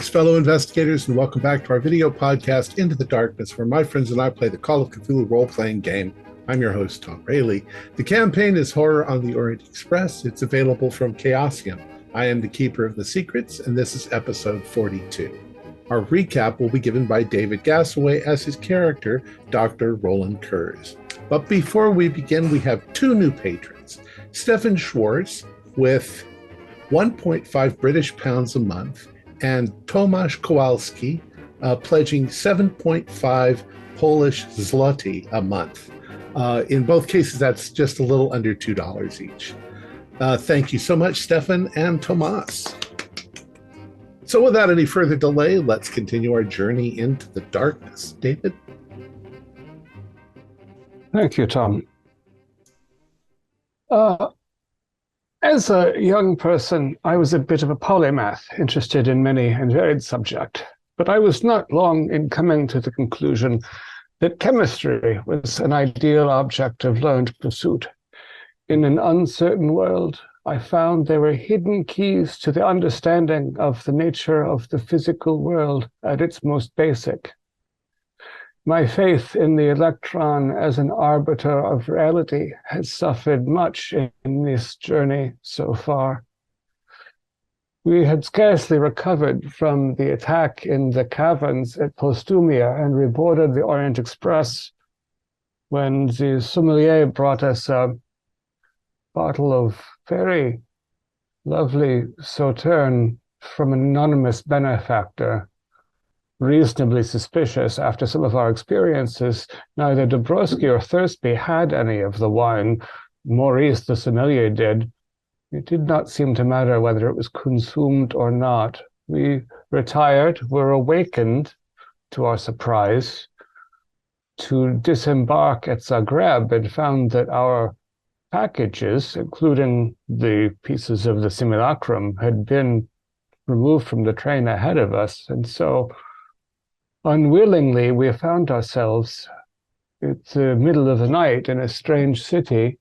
Greetings, fellow investigators, and welcome back to our video podcast, Into the Darkness, where my friends and I play the Call of Cthulhu role-playing game. I'm your host, Tom Rayleigh. The campaign is Horror on the Orient Express. It's available from Chaosium. I am the Keeper of the Secrets, and this is episode 42. Our recap will be given by David Gasaway as his character, Dr. Roland Kurz. But before we begin, we have two new patrons. Stefan Schwartz with 1.5 British pounds a month, and Tomasz Kowalski pledging 7.5 Polish zloty a month. In both cases, that's just a little under $2 each. Thank you so much, Stefan and Tomas. So without any further delay, let's continue our journey into the darkness. David? Thank you, Tom. As a young person, I was a bit of a polymath, interested in many and varied subjects. But I was not long in coming to the conclusion that chemistry was an ideal object of learned pursuit. In an uncertain world, I found there were hidden keys to the understanding of the nature of the physical world at its most basic. My faith in the electron as an arbiter of reality has suffered much in this journey so far. We had scarcely recovered from the attack in the caverns at Postumia and reboarded the Orient Express when the sommelier brought us a bottle of very lovely Sauterne from an anonymous benefactor. Reasonably suspicious after some of our experiences, neither Dabrowski or Thursby had any of the wine. Maurice, the sommelier, did. It did not seem to matter whether it was consumed or not. We retired, were awakened, to our surprise, to disembark at Zagreb and found that our packages, including the pieces of the simulacrum, had been removed from the train ahead of us. And so unwillingly, we found ourselves at the middle of the night in a strange city,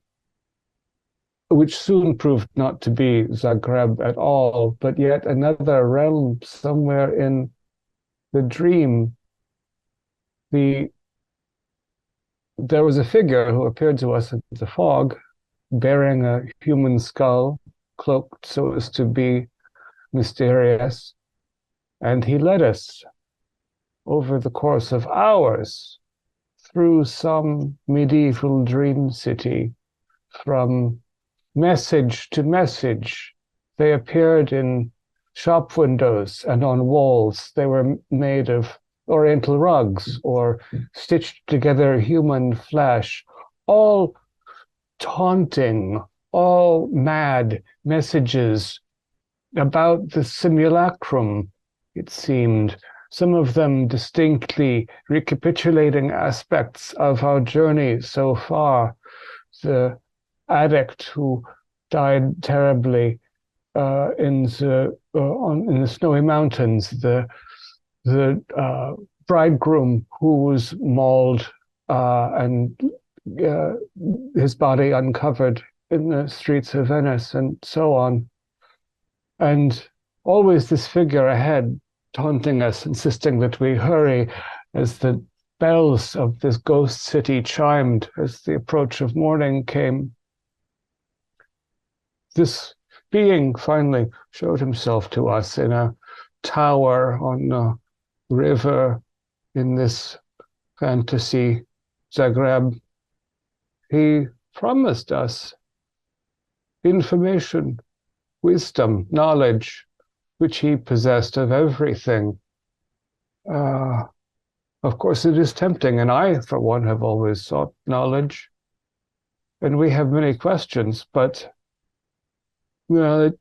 which soon proved not to be Zagreb at all, but yet another realm somewhere in the dream. There was a figure who appeared to us in the fog, bearing a human skull, cloaked so as to be mysterious, and he led us over the course of hours through some medieval dream city. From message to message, they appeared in shop windows and on walls. They were made of oriental rugs or stitched together human flesh, all taunting, all mad messages about the simulacrum, it seemed. Some of them distinctly recapitulating aspects of our journey so far. The addict who died terribly in the snowy mountains, the bridegroom who was mauled and his body uncovered in the streets of Venice, and so on. And always this figure ahead, taunting us, insisting that we hurry as the bells of this ghost city chimed as the approach of morning came. This being finally showed himself to us in a tower on a river in this fantasy Zagreb. He promised us information, wisdom, knowledge, which he possessed of everything. Of course, it is tempting, and I, for one, have always sought knowledge. And we have many questions, but it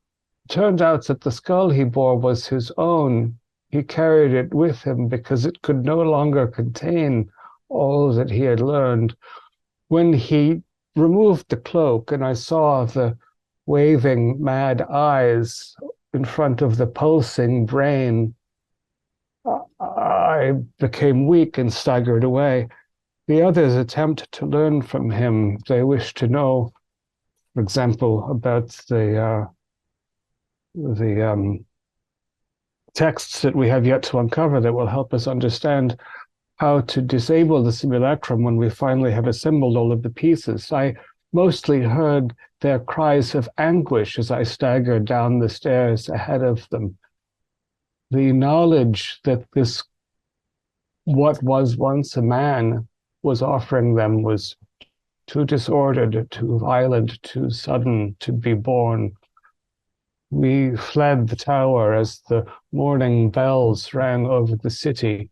turned out that the skull he bore was his own. He carried it with him because it could no longer contain all that he had learned. When he removed the cloak and I saw the waving mad eyes in front of the pulsing brain, I became weak and staggered away. The others attempt to learn from him. They wish to know, for example, about the texts that we have yet to uncover that will help us understand how to disable the simulacrum when we finally have assembled all of the pieces. I mostly heard their cries of anguish as I staggered down the stairs ahead of them. The knowledge that this, what was once a man, was offering them was too disordered, too violent, too sudden to be borne. We fled the tower as the morning bells rang over the city.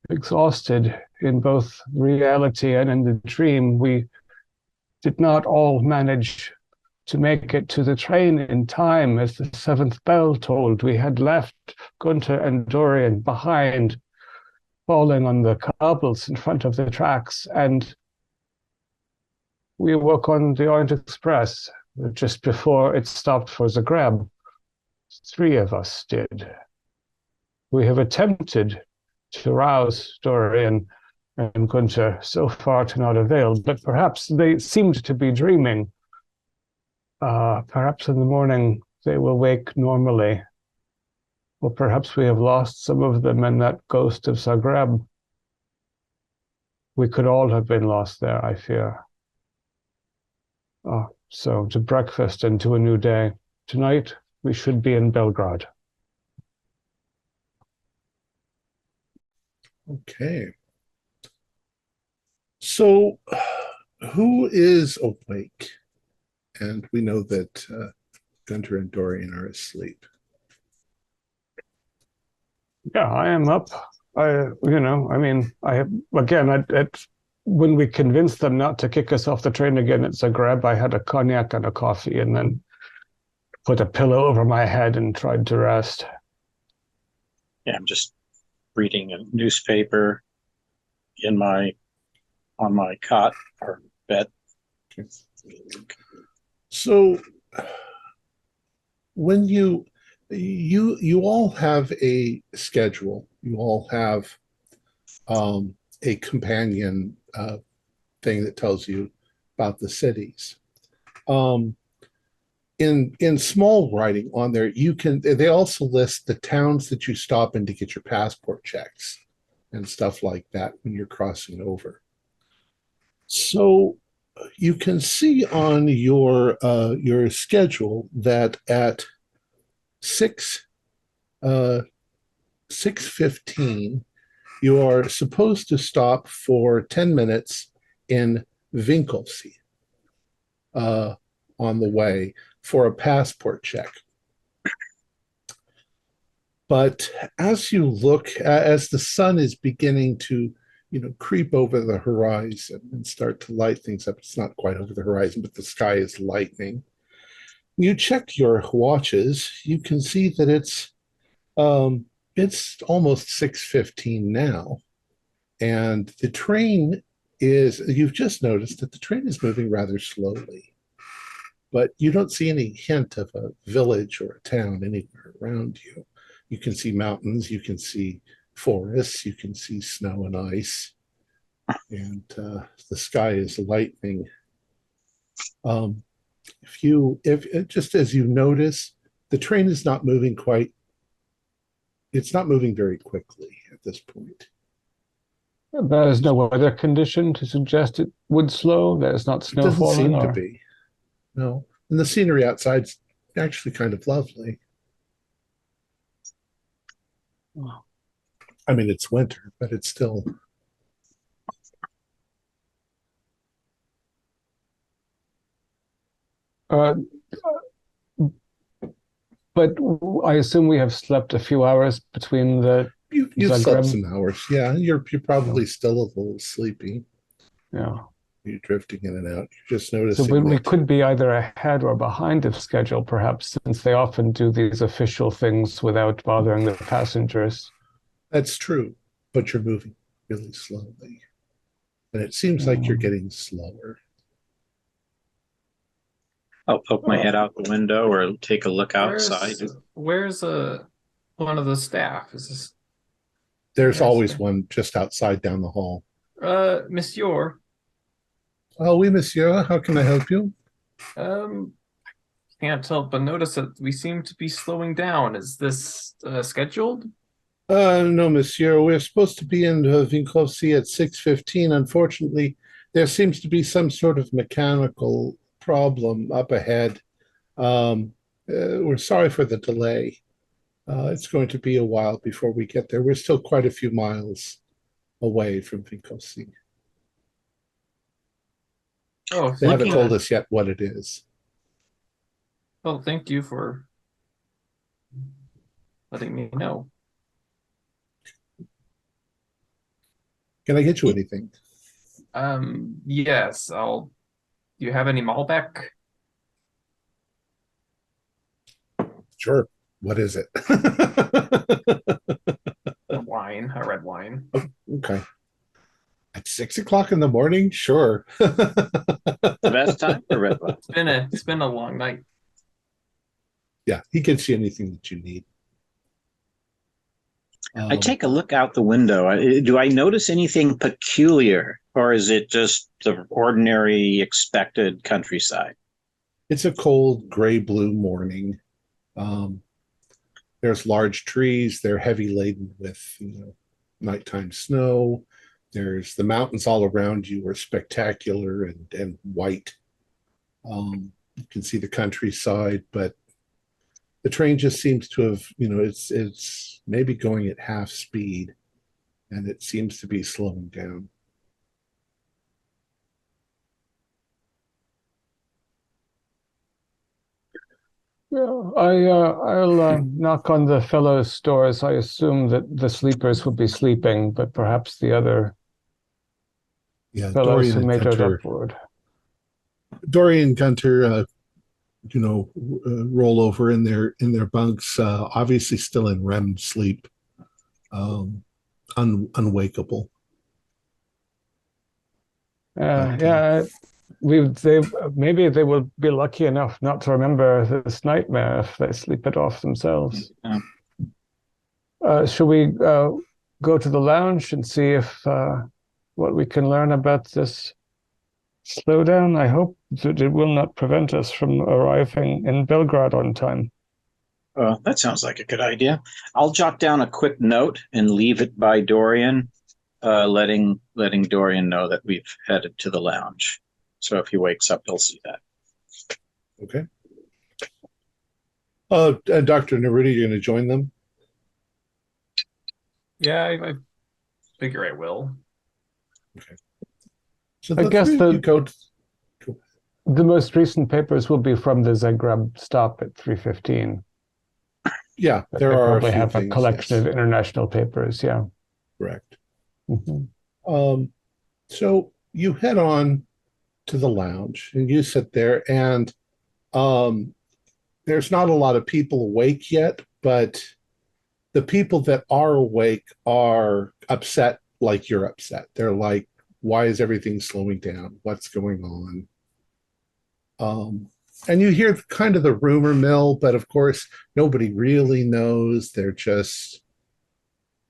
Exhausted in both reality and in the dream, we did not all manage to make it to the train in time as the seventh bell tolled. We had left Gunther and Dorian behind, falling on the cobbles in front of the tracks, and we awoke on the Orient Express just before it stopped for Zagreb. 3 of us did. We have attempted to rouse Dorian and Gunther, so far to not avail, but perhaps they seemed to be dreaming. Perhaps in the morning they will wake normally, or perhaps we have lost some of them in that ghost of Zagreb. We could all have been lost there, I fear. So to breakfast and to a new day. Tonight we should be in Belgrade. Okay. So, who is awake? And we know that Gunter and Dorian are asleep. Yeah, I am up. When we convinced them not to kick us off the train again at Zagreb, I had a cognac and a coffee and then put a pillow over my head and tried to rest. Yeah, I'm just reading a newspaper on my cot or bed. So when you all have a schedule, you all have a companion thing that tells you about the cities. In small writing on there, they also list the towns that you stop in to get your passport checks and stuff like that when you're crossing over. So you can see on your schedule that at 6:15 you are supposed to stop for 10 minutes in Vinkovci on the way for a passport check. But as you look, as the sun is beginning to, creep over the horizon and start to light things up, it's not quite over the horizon, but the sky is lightening. You check your watches, you can see that it's almost 6:15 now. And the train you've just noticed that the train is moving rather slowly. But you don't see any hint of a village or a town anywhere around you. You can see mountains, you can see forests, you can see snow and ice, and the sky is lightening. If just as you notice, the train is not moving it's not moving very quickly at this point. There is no weather condition to suggest it would slow. There's not snow doesn't falling. Seem to be. No. And the scenery outside's actually kind of lovely. Oh. I mean, it's winter, but it's still. But I assume we have slept a few hours between the. You've slept some hours, yeah. You're probably still a little sleepy. Yeah. You're drifting in and out. You're just noticing. So we could be either ahead or behind of schedule, perhaps, since they often do these official things without bothering the passengers. That's true, but you're moving really slowly, and it seems like you're getting slower. I'll poke my head out the window or take a look outside. Where's one of the staff? Is this? There's always one just outside down the hall. Monsieur. Oh, oui, monsieur. How can I help you? can't help but notice that we seem to be slowing down. Is this scheduled? No, monsieur. We're supposed to be in Vinkovci at 6:15. Unfortunately, there seems to be some sort of mechanical problem up ahead. We're sorry for the delay. It's going to be a while before we get there. We're still quite a few miles away from Vinkovci. Oh, They haven't told us. us yet what it is. Well, thank you for letting me know. Can I get you anything? Yes, I'll. Do you have any Malbec? Sure. What is it? Wine, a red wine. Okay. At 6 o'clock in the morning? Sure. The best time for red wine. It's been a long night. Yeah, he gets you anything that you need. I take a look out the window. Do I notice anything peculiar, or is it just the ordinary expected countryside? It's a cold gray-blue morning. There's large trees. They're heavy laden with, nighttime snow. There's the mountains all around you are spectacular and white. You can see the countryside, but the train just seems to have, it's maybe going at half speed, and it seems to be slowing down. Yeah, I'll knock on the fellows' doors. I assume that the sleepers will be sleeping, but perhaps the other fellows who made it upward. Dorian and Gunter, roll over in their bunks, obviously still in REM sleep, unwakeable. Maybe they will be lucky enough not to remember this nightmare if they sleep it off themselves. Should we go to the lounge and see if what we can learn about this slowdown? I hope that it will not prevent us from arriving in Belgrade on time. That sounds like a good idea. I'll jot down a quick note and leave it by Dorian, letting Dorian know that we've headed to the lounge. So if he wakes up, he'll see that. Okay. Dr. Nerudi, you're going to join them? Yeah, I figure I will. Okay. So I guess the most recent papers will be from the Zagreb stop at 3:15. Yeah, but there they are probably a few have things, a collection yes. of international papers. Yeah. Correct. Mm-hmm. So you head on to the lounge and you sit there, and there's not a lot of people awake yet, but the people that are awake are upset like you're upset. They're like, why is everything slowing down? What's going on? And you hear kind of the rumor mill, but of course, nobody really knows. They're just,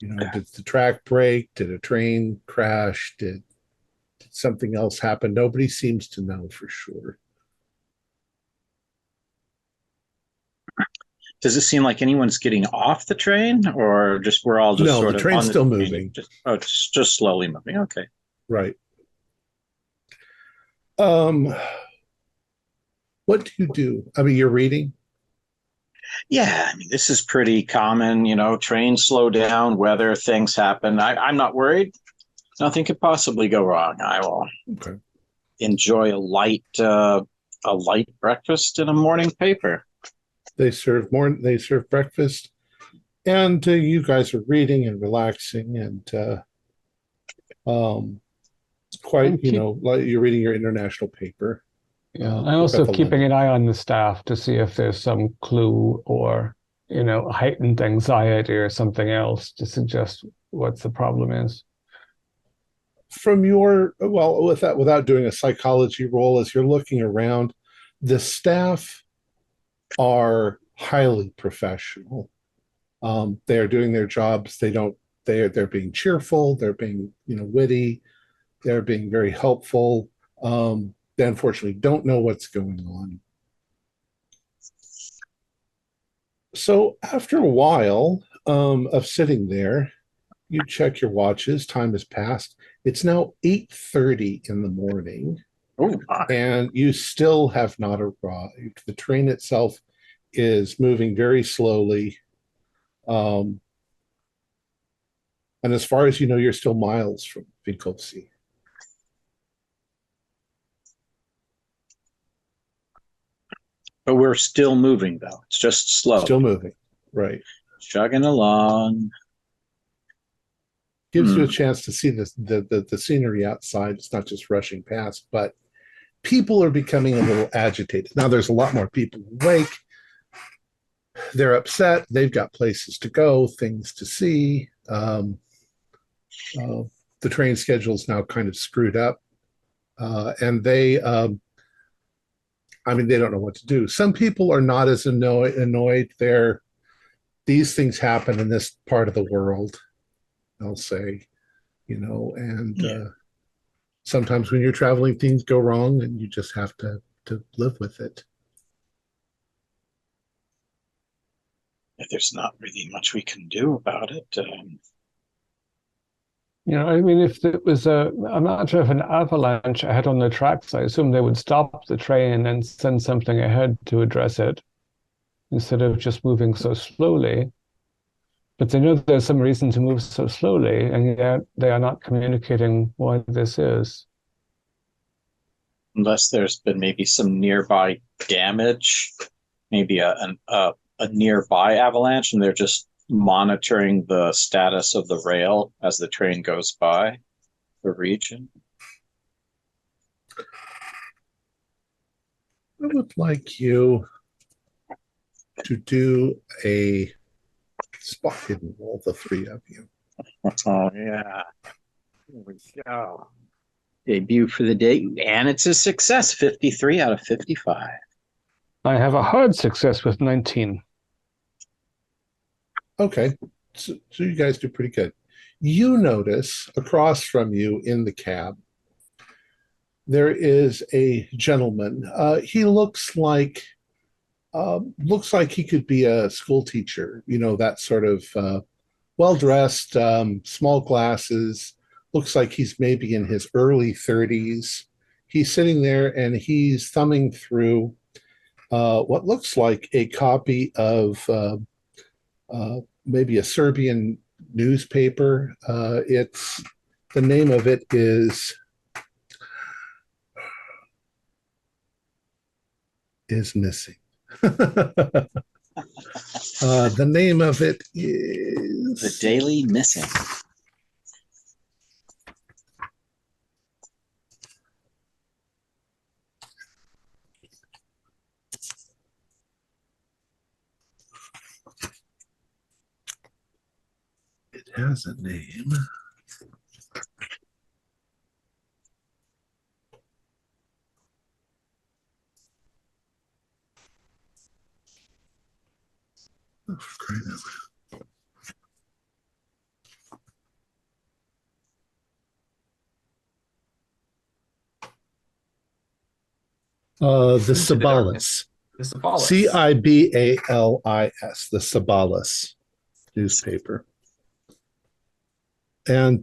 did the track break? Did a train crash? Did something else happen? Nobody seems to know for sure. Does it seem like anyone's getting off the train, or just we're all just no, the train's still moving. Just slowly moving. Okay. Right. What do you do? I mean, you're reading? Yeah, I mean, this is pretty common, trains slow down, weather, things happen. I'm not worried. Nothing could possibly go wrong. I will enjoy a light breakfast and a morning paper. They serve breakfast, and you guys are reading and relaxing, and quite, like you're reading your international paper. Yeah, I'm also keeping an eye on the staff to see if there's some clue or, heightened anxiety or something else to suggest what the problem is. From without doing a psychology roll, as you're looking around, the staff are highly professional. They are doing their jobs. They're being cheerful. They're being, witty. They're being very helpful. They unfortunately don't know what's going on. So after a while of sitting there, you check your watches. Time has passed. It's now 8:30 in the morning, Oh, and you still have not arrived. The train itself is moving very slowly. Um, and as far as you know, you're still miles from Vinkovci. but we're still moving though. It's just slow. Still moving, right? Chugging along. Gives you a chance to see the scenery outside. It's not just rushing past, but people are becoming a little agitated. Now there's a lot more people awake. They're upset. They've got places to go, things to see. The train schedule is now kind of screwed up. And they don't know what to do. Some people are not as annoyed. These things happen in this part of the world, I'll say, and sometimes when you're traveling, things go wrong and you just have to live with it. There's not really much we can do about it. If it was a matter of an avalanche ahead on the tracks, I assume they would stop the train and send something ahead to address it instead of just moving so slowly. But they know there's some reason to move so slowly, and yet they are not communicating why this is. Unless there's been maybe some nearby damage, maybe a nearby avalanche, and they're just monitoring the status of the rail as the train goes by the region. I would like you to do a spot hidden roll, the three of you. Oh, yeah. Here we go. Debut for the day, and it's a success, 53 out of 55. I have a hard success with 19. Okay, so you guys do pretty good. You notice across from you in the cab, there is a gentleman. He looks like he could be a school teacher. That sort of well-dressed, small glasses. Looks like he's maybe in his early 30s. He's sitting there and he's thumbing through what looks like a copy of maybe a Serbian newspaper. The name of it is missing. The name of it is The Daily Missing. It has a name. Oh, for crying out loud. The Cibalis. The Cibalis. Cibalis, the Cibalis newspaper. And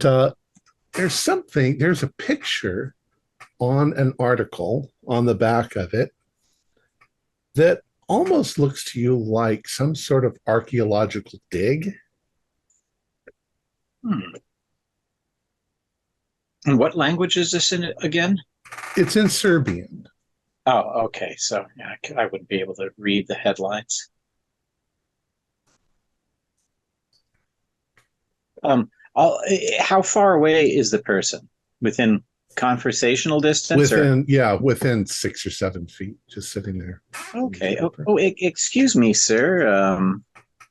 there's a picture on an article on the back of it that almost looks to you like some sort of archaeological dig. And what language is this in again? It's in Serbian. Oh, okay. So yeah, I wouldn't be able to read the headlines. How far away is the person? Within conversational distance? Within 6 or 7 feet, just sitting there. Okay. Excuse me, sir.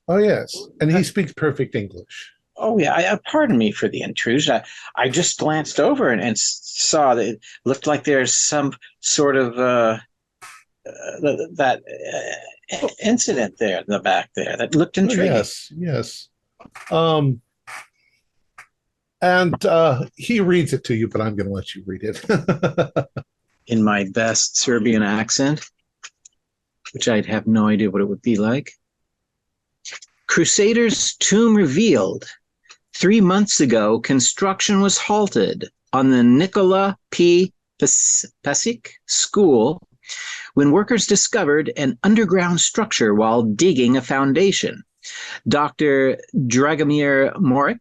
Oh, yes. And he speaks perfect English. Oh, yeah. Pardon me for the intrusion. I just glanced over and saw that it looked like there's some sort of incident there in the back there that looked intriguing. Yes. And he reads it to you, but I'm going to let you read it. In my best Serbian accent, which I'd have no idea what it would be like. Crusader's tomb revealed. 3 months ago, construction was halted on the Nikola P. Pasic School when workers discovered an underground structure while digging a foundation. Dr. Dragomir Morik,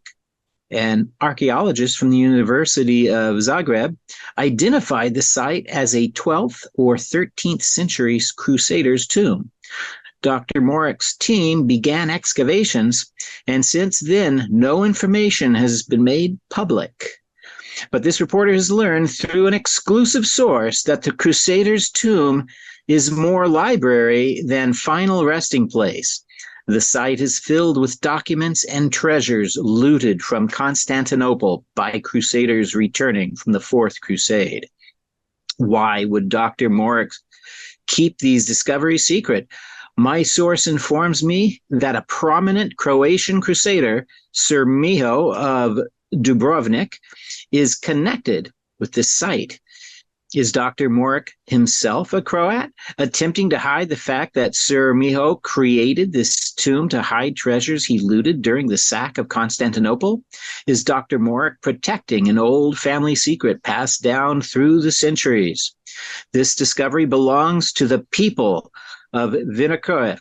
an archaeologist from the University of Zagreb, identified the site as a 12th or 13th century Crusaders' tomb. Dr. Morik's team began excavations, and since then, no information has been made public. But this reporter has learned through an exclusive source that the Crusaders' tomb is more library than final resting place. The site is filled with documents and treasures looted from Constantinople by Crusaders returning from the Fourth Crusade. Why would Dr. Morik keep these discoveries secret? My source informs me that a prominent Croatian Crusader, Sir Miho of Dubrovnik, is connected with this site. Is Dr. Morik himself a Croat, attempting to hide the fact that Sir Miho created this tomb to hide treasures he looted during the sack of Constantinople? Is Dr. Morik protecting an old family secret passed down through the centuries? This discovery belongs to the people of Vinkovci.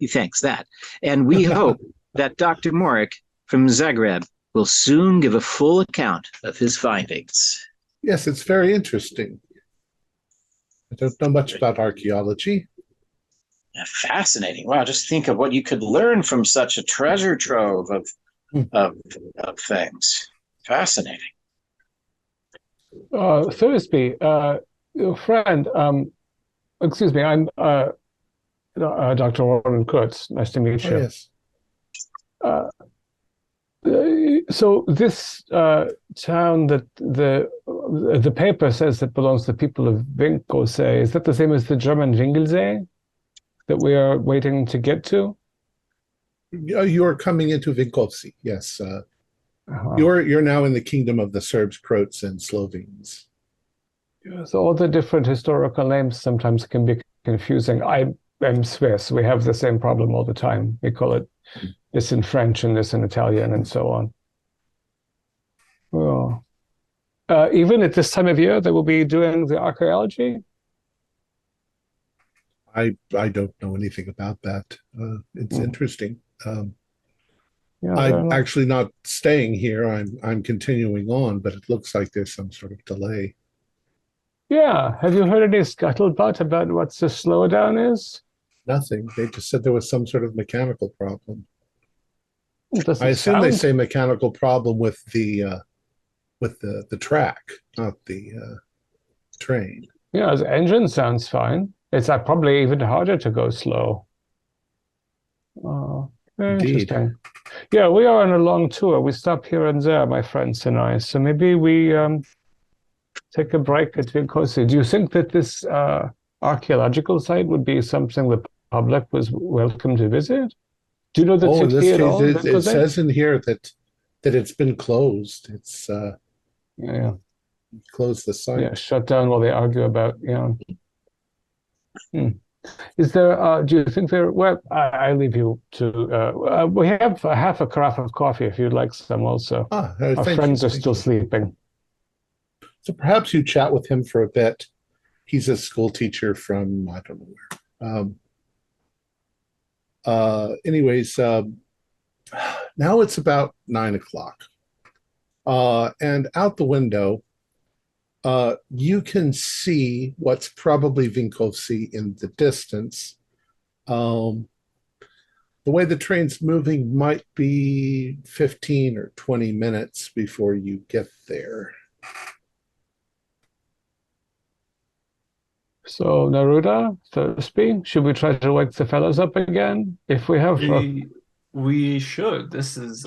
Thanks, that. And we hope that Dr. Morik from Zagreb will soon give a full account of his findings. Yes, it's very interesting. I don't know much about archaeology. Fascinating. Wow, just think of what you could learn from such a treasure trove of things. Fascinating. Thursby, friend, excuse me, I'm Dr. Warren Kurtz. Nice to meet you. Yes. So this town that the paper says that belongs to the people of Vinkovci, is that the same as the German Wingelsee that we are waiting to get to? You are coming into Vinkovci, yes. You're now in the kingdom of the Serbs, Croats, and Slovenes. So all the different historical names sometimes can be confusing. I am Swiss. We have the same problem all the time. We call it this in French and this in Italian and so on. Well, even at this time of year, they will be doing the archaeology? I don't know anything about that. It's interesting. I'm actually not staying here. I'm continuing on, but it looks like there's some sort of delay. Yeah. Have you heard any scuttlebutt about what the slowdown is? Nothing. They just said there was some sort of mechanical problem. I assume they say mechanical problem with the track, not the train. Yeah, the engine sounds fine. It's probably even harder to go slow. Interesting. Yeah, we are on a long tour. We stop here and there, my friends and I. So maybe we take a break at Vinkovci. Do you think that this archaeological site would be something the public was welcome to visit? Do you know the city at all? It says in here that it's been closed. It's closed the site. Yeah, shut down while they argue about Is there? Do you think there? Well, I leave you to. We have half a carafe of coffee if you'd like some. Also, our friends are still sleeping. So perhaps you chat with him for a bit. He's a school teacher from I don't know where. Anyways, now it's about 9 o'clock, and out the window, you can see what's probably Vinkovci in the distance. The way the train's moving might be 15 or 20 minutes before you get there. So, Neruda, Thursby, should we try to wake the fellows up again? If we have... We should. This is,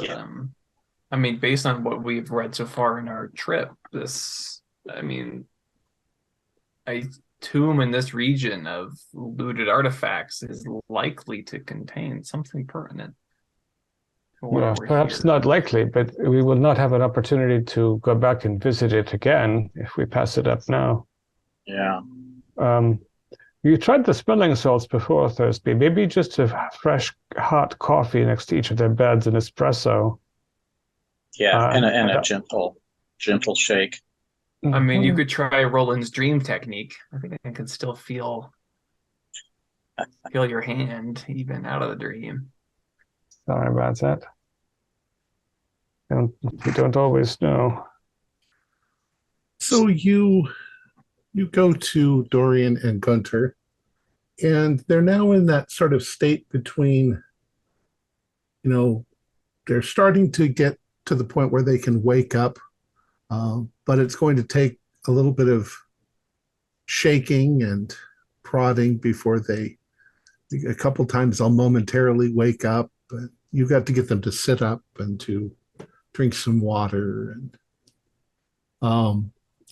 I mean, based on what we've read so far in our trip, this, I mean, a tomb in this region of looted artifacts is likely to contain something pertinent. Well, perhaps not likely, but we will not have an opportunity to go back and visit it again if we pass it up now. Yeah. You tried the smelling salts before, Thursby. Maybe just a fresh, hot coffee next to each of their beds and espresso. Yeah, and a gentle shake. I mean, you could try Roland's dream technique. I think I could still feel your hand even out of the dream. Sorry about that. You don't always know. So you go to Dorian and Gunter, and they're now in that sort of state between, they're starting to get to the point where they can wake up, but it's going to take a little bit of shaking and prodding before a couple times they'll momentarily wake up, but you've got to get them to sit up and to drink some water.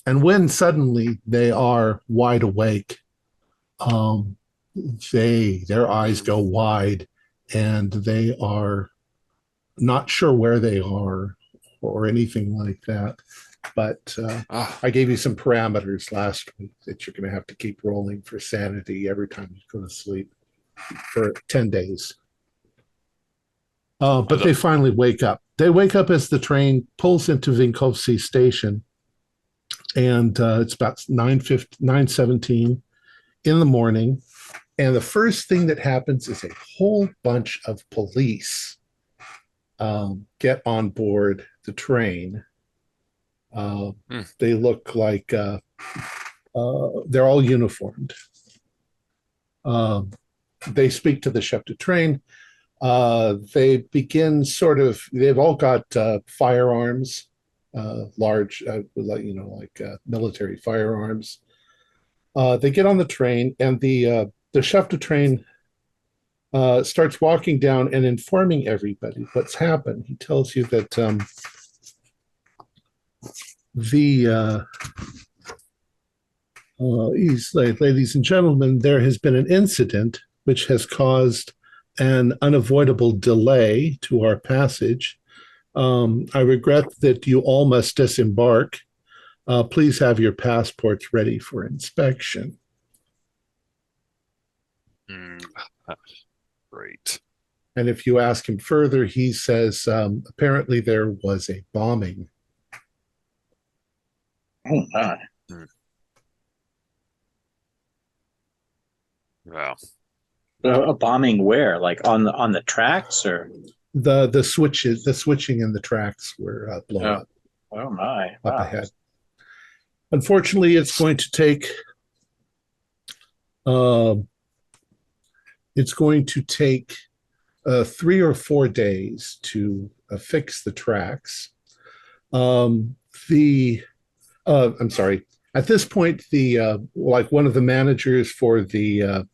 And when suddenly they are wide awake, their eyes go wide and they are not sure where they are or anything like that. But I gave you some parameters last week that you're going to have to keep rolling for sanity every time you go to sleep for 10 days. But they finally wake up. They wake up as the train pulls into Vinkovci station, and it's about 9:17 in the morning. And the first thing that happens is a whole bunch of police get on board the train. They look like they're all uniformed. They speak to the chef de train. They begin they've all got firearms, large, like military firearms. They get on the train, and the chef de train starts walking down and informing everybody what's happened. He tells you that he's like, ladies and gentlemen, there has been an incident which has caused an unavoidable delay to our passage. I regret that you all must disembark. Please have your passports ready for inspection. Great. And if you ask him further, he says, apparently there was a bombing. Oh, my. Wow. A bombing where? Like on the tracks, or The switching in the tracks were blown up. Oh my! Up ahead. Unfortunately, it's going to take 3 or 4 days to fix the tracks. I'm sorry. At this point, one of the managers for the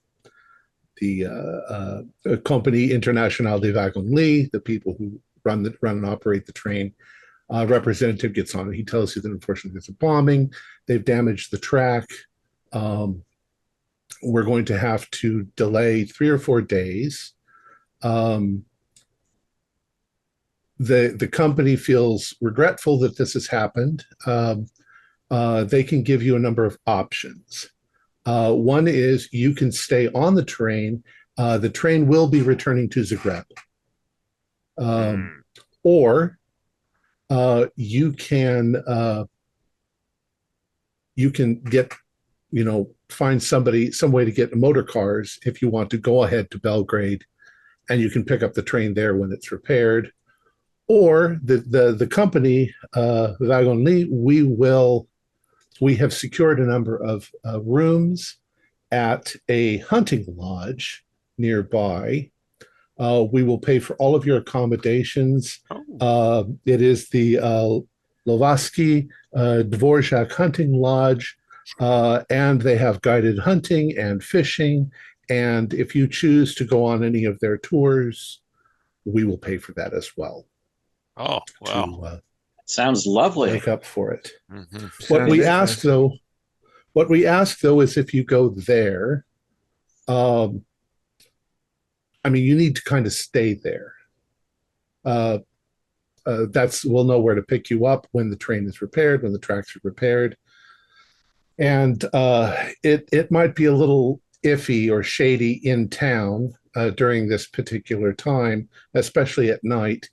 Compagnie Internationale des Wagons, the people who run and operate the train, representative gets on it. He tells you that unfortunately there's a bombing. They've damaged the track. We're going to have to delay 3 or 4 days. The company feels regretful that this has happened. They can give you a number of options. One is you can stay on the train. The train will be returning to Zagreb. Or you can get, find some way to get motor cars if you want to go ahead to Belgrade, and you can pick up the train there when it's repaired. Or the company, Wagonly, we have secured a number of rooms at a hunting lodge nearby. We will pay for all of your accommodations. It is the Lovatsky Dvorak Hunting Lodge, and they have guided hunting and fishing. And if you choose to go on any of their tours, we will pay for that as well. Oh, wow. Sounds lovely. Make up for it. Mm-hmm. What we ask though is if you go there, you need to kind of stay there. We'll know where to pick you up when the train is repaired, when the tracks are repaired. And it might be a little iffy or shady in town during this particular time, especially at night,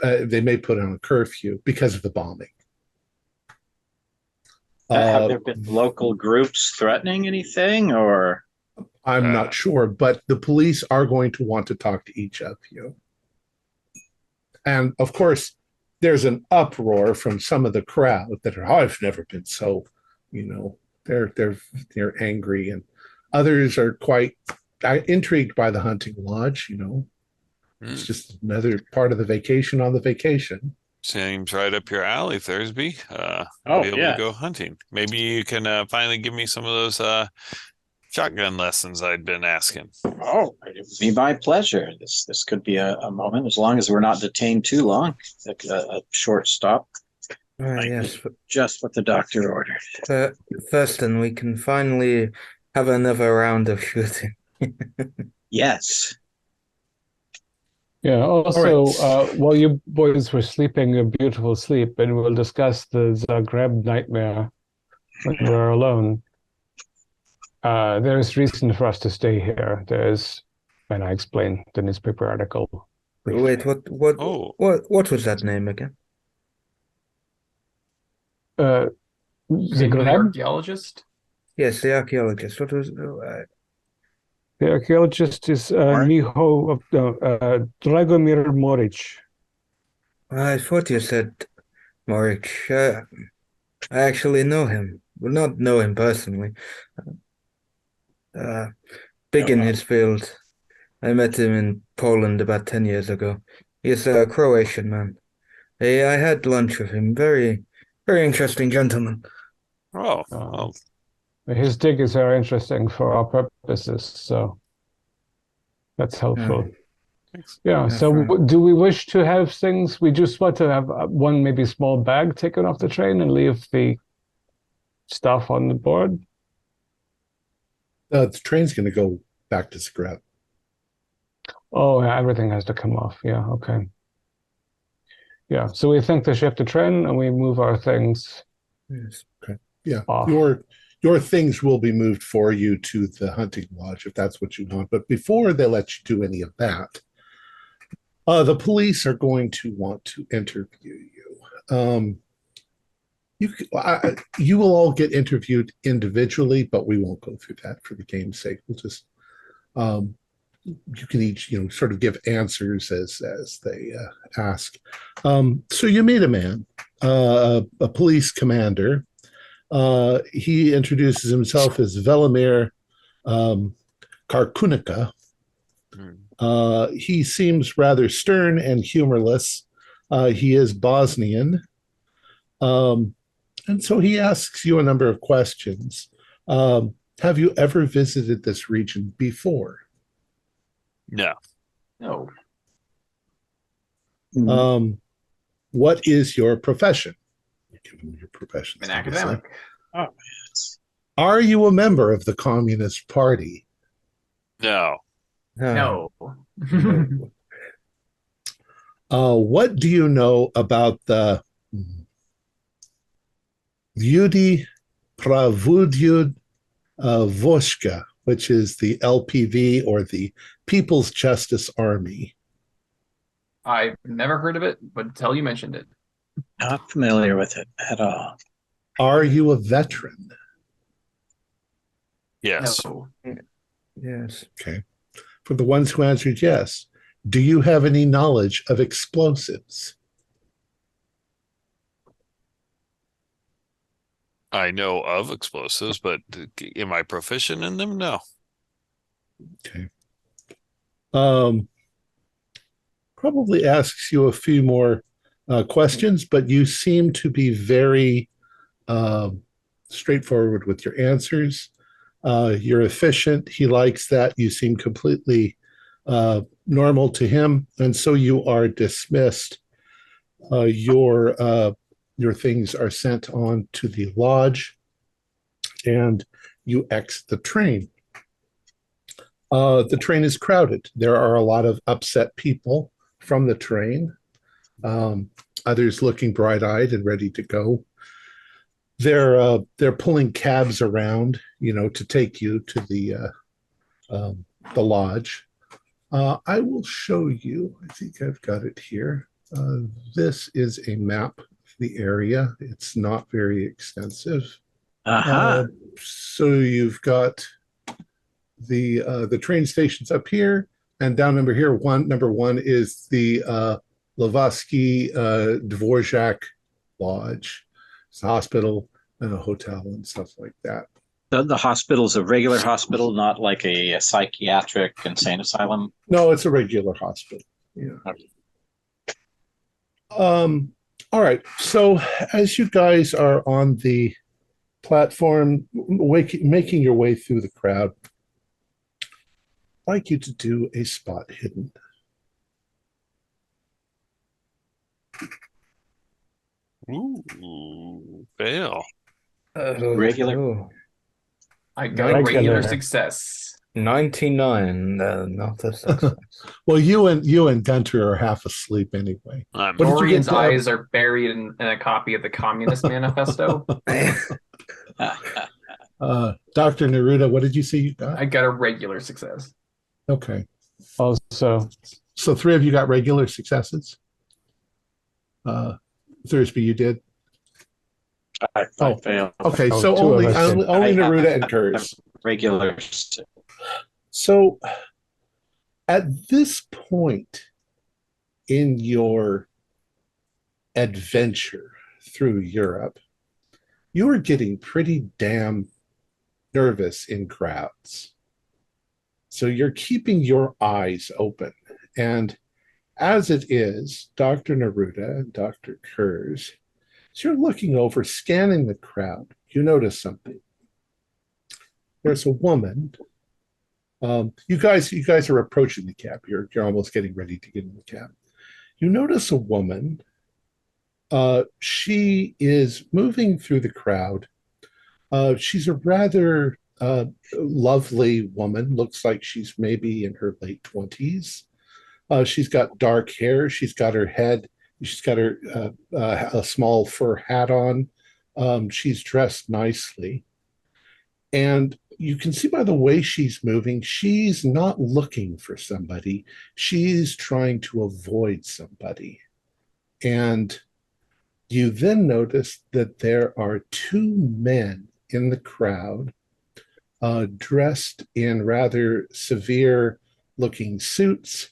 they may put on a curfew because of the bombing. Have there been local groups threatening anything, or? I'm not sure, but the police are going to want to talk to each of you. And of course, there's an uproar from some of the crowd that are, I've never been so, they're angry, and others are quite intrigued by the hunting lodge. It's just another part of the vacation on the vacation. Seems right up your alley, Thursby. Oh, be able yeah. to go hunting. Maybe you can finally give me some of those shotgun lessons I'd been asking. Oh, it would be my pleasure. This could be a moment, as long as we're not detained too long. A short stop. Yes. Just what the doctor ordered. Thurston, we can finally have another round of shooting. Yes. Yeah, also, right. while you boys were sleeping a beautiful sleep, and we'll discuss the Zagreb nightmare when we're alone, there's reason for us to stay here. And I explain the newspaper article. Wait, what was that name again? The The archaeologist? Yes, the archaeologist. What was The archaeologist is Dragomir Morik. I thought you said Morik. I actually know him. Well, not know him personally. Big in his field. I met him in Poland about 10 years ago. He's a Croatian man. I had lunch with him. Very, very interesting gentleman. Oh, His diggers are interesting for our purposes, so that's helpful. Yeah, so do we wish to have things? We just want to have one maybe small bag taken off the train and leave the stuff on the board? The train's going to go back to Zagreb. Oh, yeah, everything has to come off. Yeah, okay. Yeah, so we think to shift the train and we move our things. Yes. Okay. Yeah. Off. Your things will be moved for you to the hunting lodge if that's what you want. But before they let you do any of that, the police are going to want to interview you. You will all get interviewed individually, but we won't go through that for the game's sake. We'll just you can each sort of give answers as they ask. So you meet a man, a police commander. He introduces himself as Velimir Karkunica. He seems rather stern and humorless. He is Bosnian. And so he asks you a number of questions. Have you ever visited this region before? No. What is your profession? Give him your profession. An academic. Oh, yes. Are you a member of the Communist Party? No. No. What do you know about the Ljudi Pravudyud Voshka, which is the LPV, or the People's Justice Army? I've never heard of it, but until you mentioned it. Not familiar with it at all. Are you a veteran? Yes. No. Yes. Okay. For the ones who answered yes, do you have any knowledge of explosives? I know of explosives, but am I proficient in them? No. Okay. Probably asks you a few more questions, but you seem to be very straightforward with your answers. You're efficient. He likes that. You seem completely normal to him, and so you are dismissed. Your things are sent on to the lodge, and you exit the train. The train is crowded. There are a lot of upset people from the train. Others looking bright-eyed and ready to go. They're pulling cabs around, to take you to the lodge. I will show you. I think I've got it here. This is a map of the area. It's not very extensive. So you've got the train stations up here, and down number one is the Lavotsky Dvorak Lodge. It's a hospital and a hotel and stuff like that. The hospital's a regular hospital, not like a psychiatric insane asylum. No, it's a regular hospital. Yeah. Okay. All right. So as you guys are on the platform, making your way through the crowd, I'd like you to do a spot hidden. Ooh, fail. Regular. I got a regular success. 99, not a success. Well, you and Gunter are half asleep anyway. Dorian's eyes are buried in a copy of the Communist Manifesto. Dr. Neruda, what did you say you got? I got a regular success. Okay. Also, so 3 of you got regular successes. Thursby, you did. I failed. Okay, so only Neruda and Kurz. Regular. So at this point in your adventure through Europe, you are getting pretty damn nervous in crowds. So you're keeping your eyes open. And as it is, Dr. Neruda and Dr. Kurz, as you're looking over, scanning the crowd, you notice something. There's a woman. You guys are approaching the cab. You're almost getting ready to get in the cab. You notice a woman. She is moving through the crowd. She's a rather lovely woman. Looks like she's maybe in her late 20s. She's got dark hair. She's got her a small fur hat on. She's dressed nicely. And you can see by the way she's moving, she's not looking for somebody. She's trying to avoid somebody. And you then notice that there are 2 men in the crowd dressed in rather severe looking suits.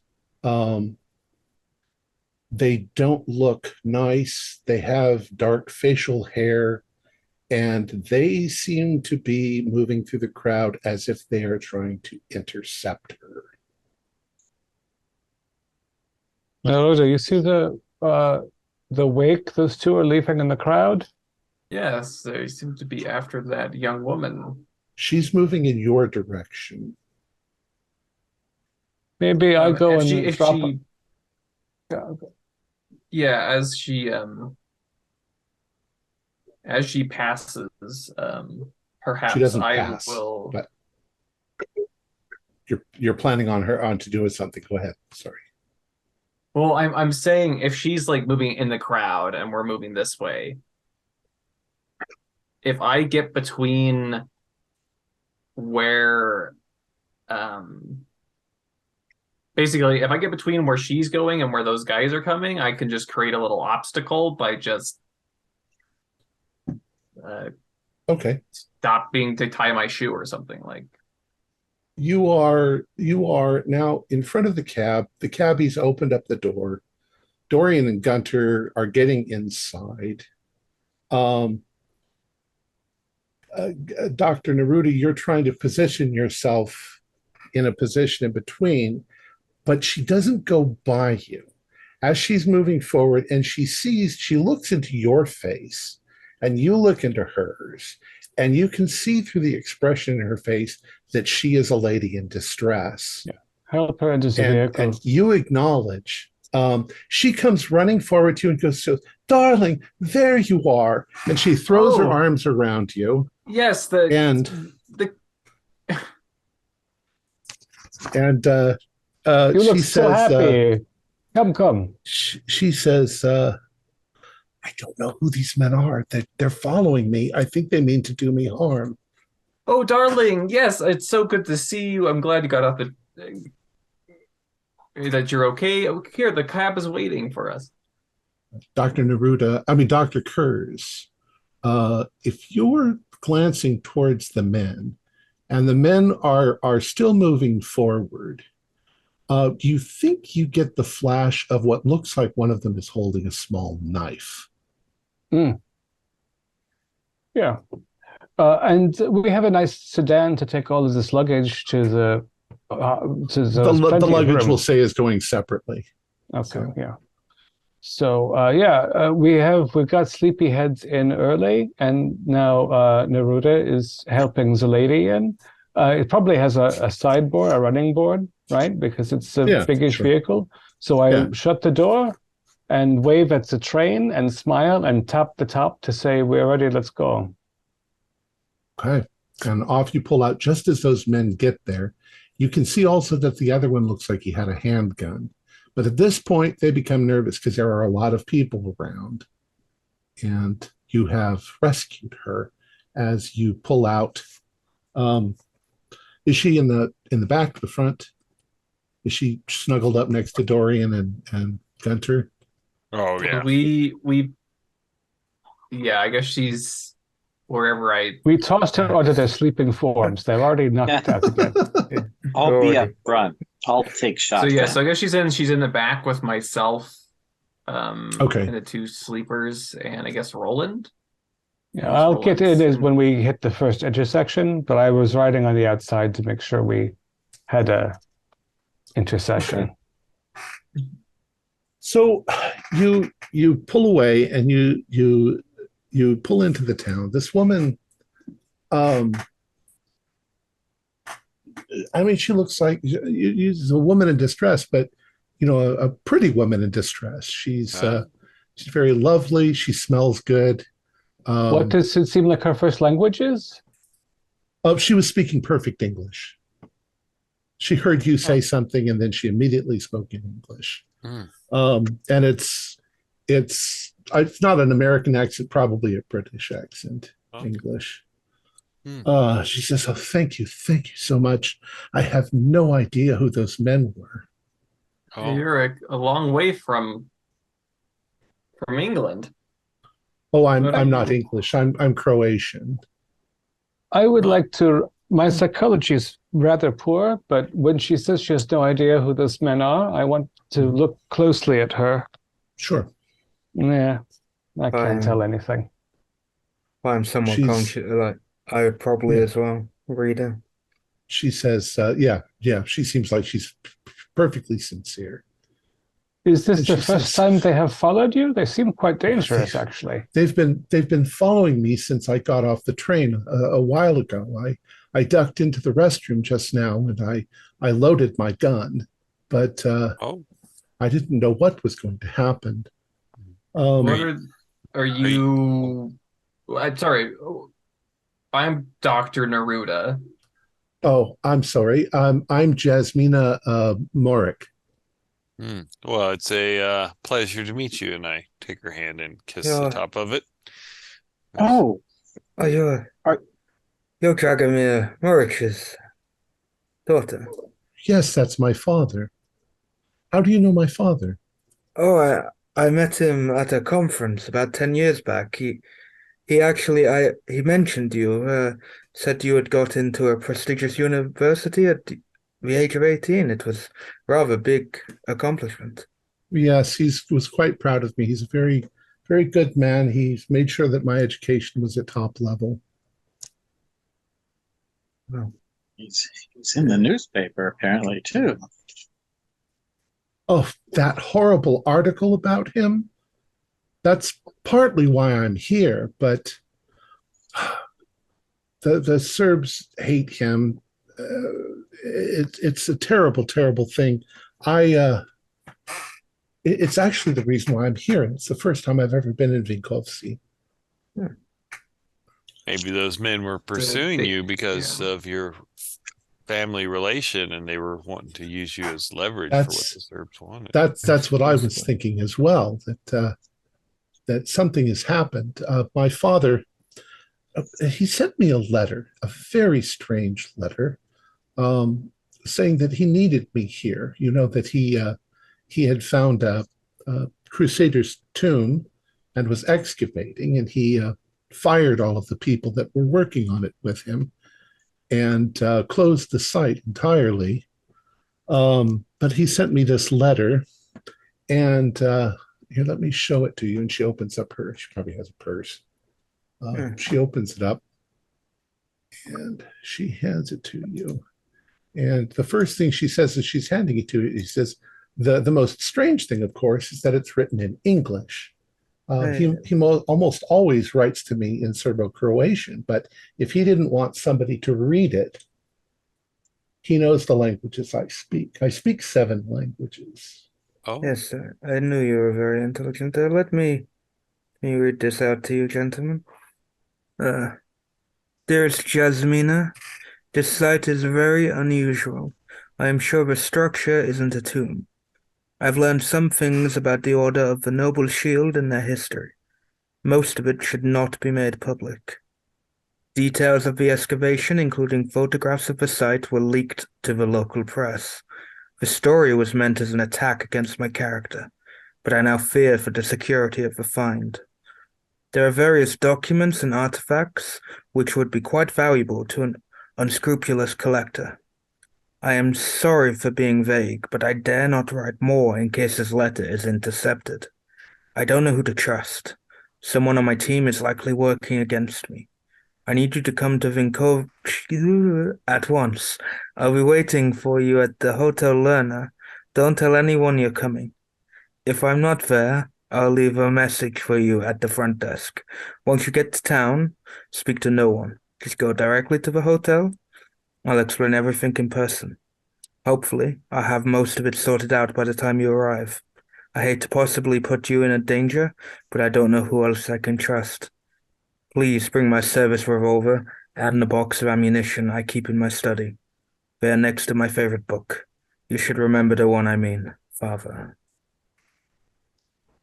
They don't look nice. They have dark facial hair, and they seem to be moving through the crowd as if they are trying to intercept her. Now, do you see the wake those 2 are leaving in the crowd? Yes, they seem to be after that young woman. She's moving in your direction. Maybe I go and drop. Yeah, as she passes, perhaps she doesn't I pass, will. But you're planning on to do something. Go ahead. Sorry. Well, I'm saying if she's like moving in the crowd and we're moving this way, if I get between where, basically, if I get between where she's going and where those guys are coming, I can just create a little obstacle by just stopping to tie my shoe or something. Like you are now in front of the cab. The cabbie's opened up the door. Dorian and Gunter are getting inside. Dr. Neruda, you're trying to position yourself in a position in between, but she doesn't go by you. As she's moving forward and she looks into your face and you look into hers, and you can see through the expression in her face that she is a lady in distress. Yeah. Help her into the vehicle. And you acknowledge. She comes running forward to you and goes, "Darling, there you are." And she throws her arms around you. Yes, she look so happy. Come. She says, "I don't know who these men are. They're following me. I think they mean to do me harm." Oh, darling, yes, it's so good to see you. I'm glad you got off the that you're okay. Oh, here, the cab is waiting for us. Dr. Kurz, if you're glancing towards the men, and the men are still moving forward, you think you get the flash of what looks like one of them is holding a small knife. Yeah. And we have a nice sedan to take all of this luggage to the The luggage we'll say is going separately. Okay, so. Yeah. So we've got sleepyheads in early, and now Neruda is helping the lady in. It probably has a sideboard, a running board, right? Because it's a biggish vehicle. So I shut the door and wave at the train and smile and tap the top to say, "We're ready, let's go." Okay. And off you pull out just as those men get there. You can see also that the other one looks like he had a handgun. But at this point, they become nervous because there are a lot of people around. And you have rescued her as you pull out. Is she in the back, the front? Is she snuggled up next to Dorian and Gunter? Oh, yeah. I guess she's wherever We tossed her onto their sleeping forms. They're already knocked out again. I'll be up front. I'll take shots. So I guess she's in the back with myself, and the two sleepers, and I guess Roland. Yeah, I'll get in when we hit the first intersection, but I was riding on the outside to make sure we had a intersection. Okay. So you pull away and you pull into the town. This woman, she looks like she's a woman in distress, but a pretty woman in distress. She's very lovely. She smells good. What does it seem like her first language is? She was speaking perfect English. She heard you say something, and then she immediately spoke in English. And it's not an American accent, probably a British accent, English. She says, "Oh, thank you so much. I have no idea who those men were." Oh. You're a long way from England. Oh, I'm not English. I'm Croatian. I would like to. My psychology is rather poor, but when she says she has no idea who those men are, I want to look closely at her. Sure. Yeah, I can't tell anything. I'm somewhat conscious. Like I would probably as well read her. She says, she seems like she's perfectly sincere. Is this the first time they have followed you? They seem quite dangerous, actually. They've been following me since I got off the train a while ago. I ducked into the restroom just now and I loaded my gun, but I didn't know what was going to happen. Are you? I'm sorry. I'm Dr. Neruda. Oh, I'm sorry. I'm Jasmina Morik. Well, it's a pleasure to meet you, and I take her hand and kiss the top of it. You're Dragomir Morik's daughter. Yes, that's my father. How do you know my father? Oh, I met him at a conference about 10 years back. He actually he mentioned you, said you had got into a prestigious university at the age of 18. It was rather big accomplishment. Yes, he was quite proud of me. He's a very, very good man. He's made sure that my education was at top level. Well, he's in the newspaper apparently too. Oh, that horrible article about him. That's partly why I'm here, but the Serbs hate him. It's a terrible, terrible thing. It's actually the reason why I'm here. It's the first time I've ever been in Vinkovci. Maybe those men were pursuing you because of your family relation, and they were wanting to use you as leverage for what the Serbs wanted. That's what I was thinking as well. That something has happened. My father, he sent me a letter, a very strange letter, saying that he needed me here. You know that he had found a Crusader's tomb and was excavating, and he fired all of the people that were working on it with him and closed the site entirely. But he sent me this letter, and here, let me show it to you. And she opens up she probably has a purse. She opens it up and she hands it to you. And the first thing she says as she's handing it to you, he says, the most strange thing, of course, is that it's written in English. He almost always writes to me in Serbo-Croatian, but if he didn't want somebody to read it, he knows the languages I speak. I speak 7 languages. Oh. Yes, sir. I knew you were very intelligent. Let me read this out to you, gentlemen. Dearest Jasmina, this site is very unusual. I am sure the structure isn't a tomb. I've learned some things about the Order of the Noble Shield and their history. Most of it should not be made public. Details of the excavation, including photographs of the site, were leaked to the local press. The story was meant as an attack against my character, but I now fear for the security of the find. There are various documents and artifacts which would be quite valuable to an unscrupulous collector. I am sorry for being vague, but I dare not write more in case this letter is intercepted. I don't know who to trust. Someone on my team is likely working against me. I need you to come to Vinkovci at once. I'll be waiting for you at the Hotel Lerner. Don't tell anyone you're coming. If I'm not there, I'll leave a message for you at the front desk. Once you get to town, speak to no one. Just go directly to the hotel. I'll explain everything in person. Hopefully, I'll have most of it sorted out by the time you arrive. I hate to possibly put you in a danger, but I don't know who else I can trust. Please bring my service revolver and a box of ammunition I keep in my study. They're next to my favorite book. You should remember the one I mean, Father.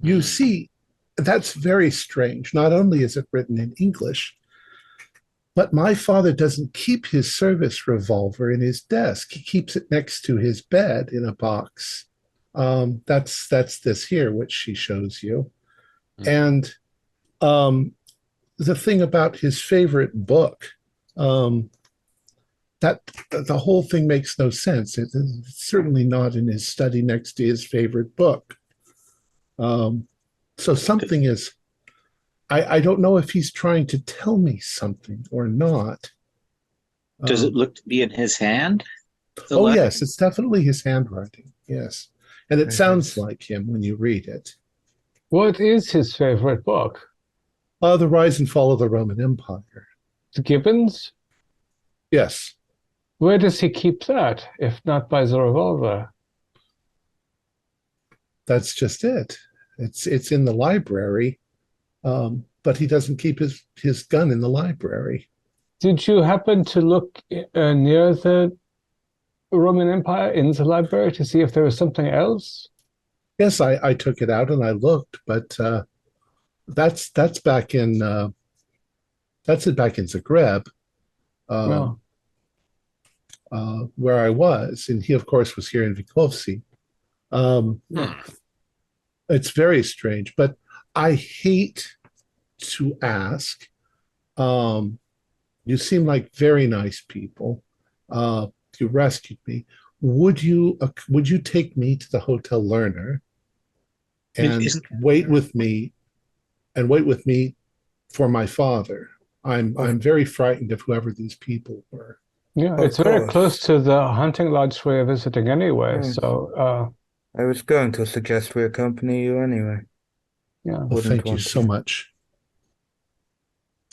You see, that's very strange. Not only is it written in English, but my father doesn't keep his service revolver in his desk. He keeps it next to his bed in a box. That's this here, which she shows you. And the thing about his favorite book, that the whole thing makes no sense. It's certainly not in his study next to his favorite book. So something is, I don't know if he's trying to tell me something or not. Does it look to be in his hand? Oh, letter? Yes, it's definitely his handwriting. Yes. And it sounds like him when you read it. What is his favorite book? The Rise and Fall of the Roman Empire. The Gibbons? Yes. Where does he keep that, if not by the revolver? That's just it. It's in the library, but he doesn't keep his gun in the library. Did you happen to look near the Roman Empire in the library to see if there was something else? Yes, I took it out and I looked, but that's back in Zagreb, where I was, and he of course was here in Vinkovci. It's very strange, but I hate to ask. You seem like very nice people. You rescued me. Would you take me to the Hotel Lerner and wait with me for my father? I'm very frightened of whoever these people were. Yeah, it's very close to the hunting lodge we're visiting anyway. So I was going to suggest we accompany you anyway. Yeah. Well, thank you so much.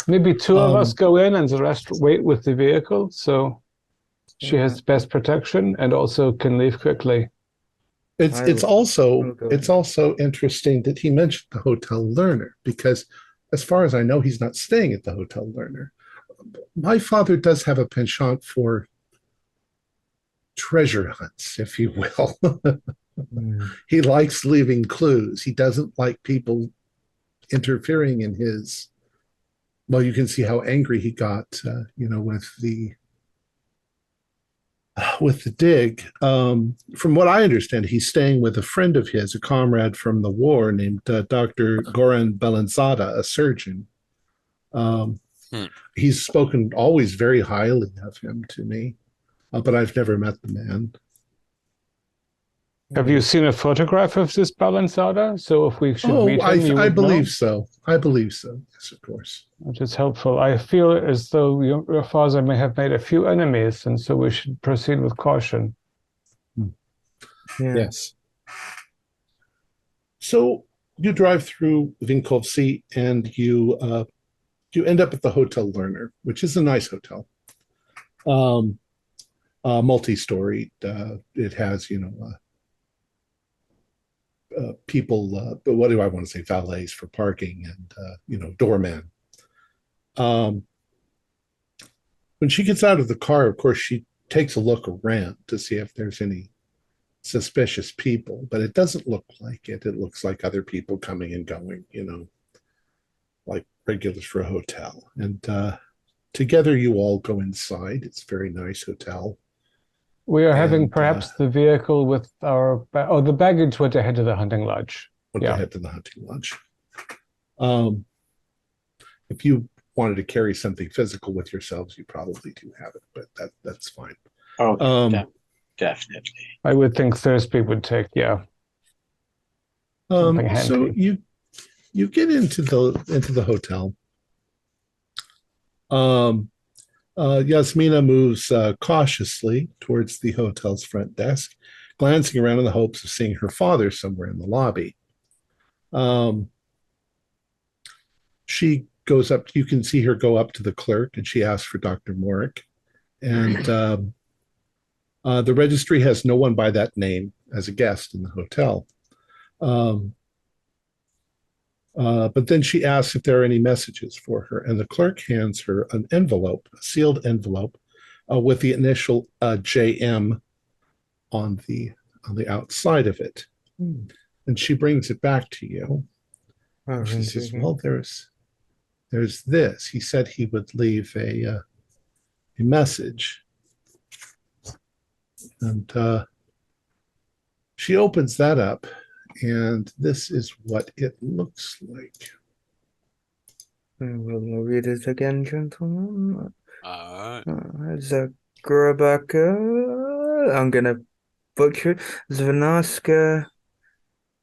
Maybe two of us go in and the rest wait with the vehicle, so she has the best protection and also can leave quickly. It's also interesting that he mentioned the Hotel Lerner, because as far as I know, he's not staying at the Hotel Lerner. My father does have a penchant for treasure hunts, if you will. He likes leaving clues. He doesn't like people interfering in his well, you can see how angry he got, with the dig. From what I understand, he's staying with a friend of his, a comrade from the war named Dr. Goran Belanzada, a surgeon. He's spoken always very highly of him to me, but I've never met the man. Have you seen a photograph of this Balanzada? So if we should meet him, I believe so. I believe so. Yes, of course. Which is helpful. I feel as though your father may have made a few enemies, and so we should proceed with caution. Yeah. Yes. So you drive through Vinkovci, and you end up at the Hotel Lerner, which is a nice hotel. Multi-storied. It has, people, what do I want to say, valets for parking and, doormen. When she gets out of the car, of course, she takes a look around to see if there's any suspicious people, but it doesn't look like it. It looks like other people coming and going, like regulars for a hotel. And together you all go inside. It's a very nice hotel. We are having perhaps the vehicle with the baggage went ahead to the hunting lodge. Ahead to the hunting lodge. If you wanted to carry something physical with yourselves, you probably do have it, but that's fine. Oh, definitely. I would think Thursby would take, something handy. So you get into the hotel. Jasmina moves cautiously towards the hotel's front desk, glancing around in the hopes of seeing her father somewhere in the lobby. She goes up, you can see her go up to the clerk, and she asks for Dr. Morik. And the registry has no one by that name as a guest in the hotel. But then she asks if there are any messages for her, and the clerk hands her an envelope, a sealed envelope, with the initial JM on the outside of it. And she brings it back to you. She says, "Well, there's this. He said he would leave a message." And she opens that up. And this is what it looks like. We'll read it again, gentlemen. All right. Zagrabaka. I'm going to butcher it. Zvanaska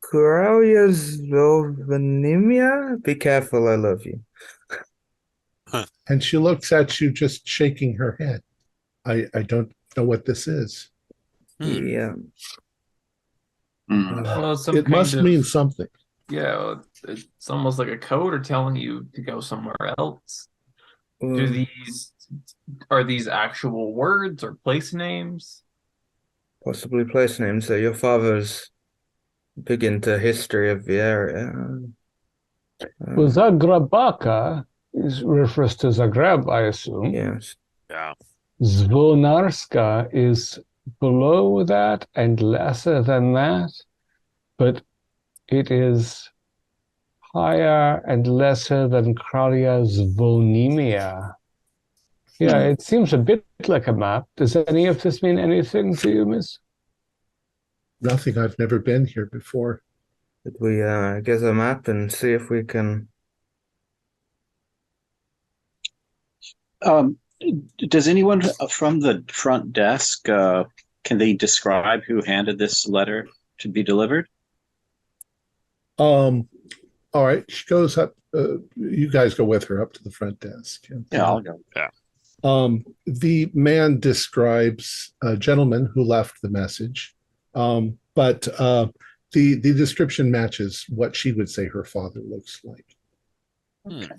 Kurauya Zovanimia. Be careful, I love you. And she looks at you, just shaking her head. I don't know what this is. Yeah. Well, it must mean something. Yeah, it's almost like a code or telling you to go somewhere else. Are these actual words or place names? Possibly place names. So your father's big into history of the area. Well, Zagrabaka refers to Zagreb, I assume. Yes. Yeah. Zvonarska is below that and lesser than that, but it is higher and lesser than Kralia Zvonimia. Yeah, it seems a bit like a map. Does any of this mean anything to you, miss? Nothing. I've never been here before. Could we get a map and see if we can... Does anyone from the front desk, can they describe who handed this letter to be delivered? All right. She goes up. You guys go with her up to the front desk. Yeah, I'll go. Yeah. The man describes a gentleman who left the message, but the description matches what she would say her father looks like. Okay.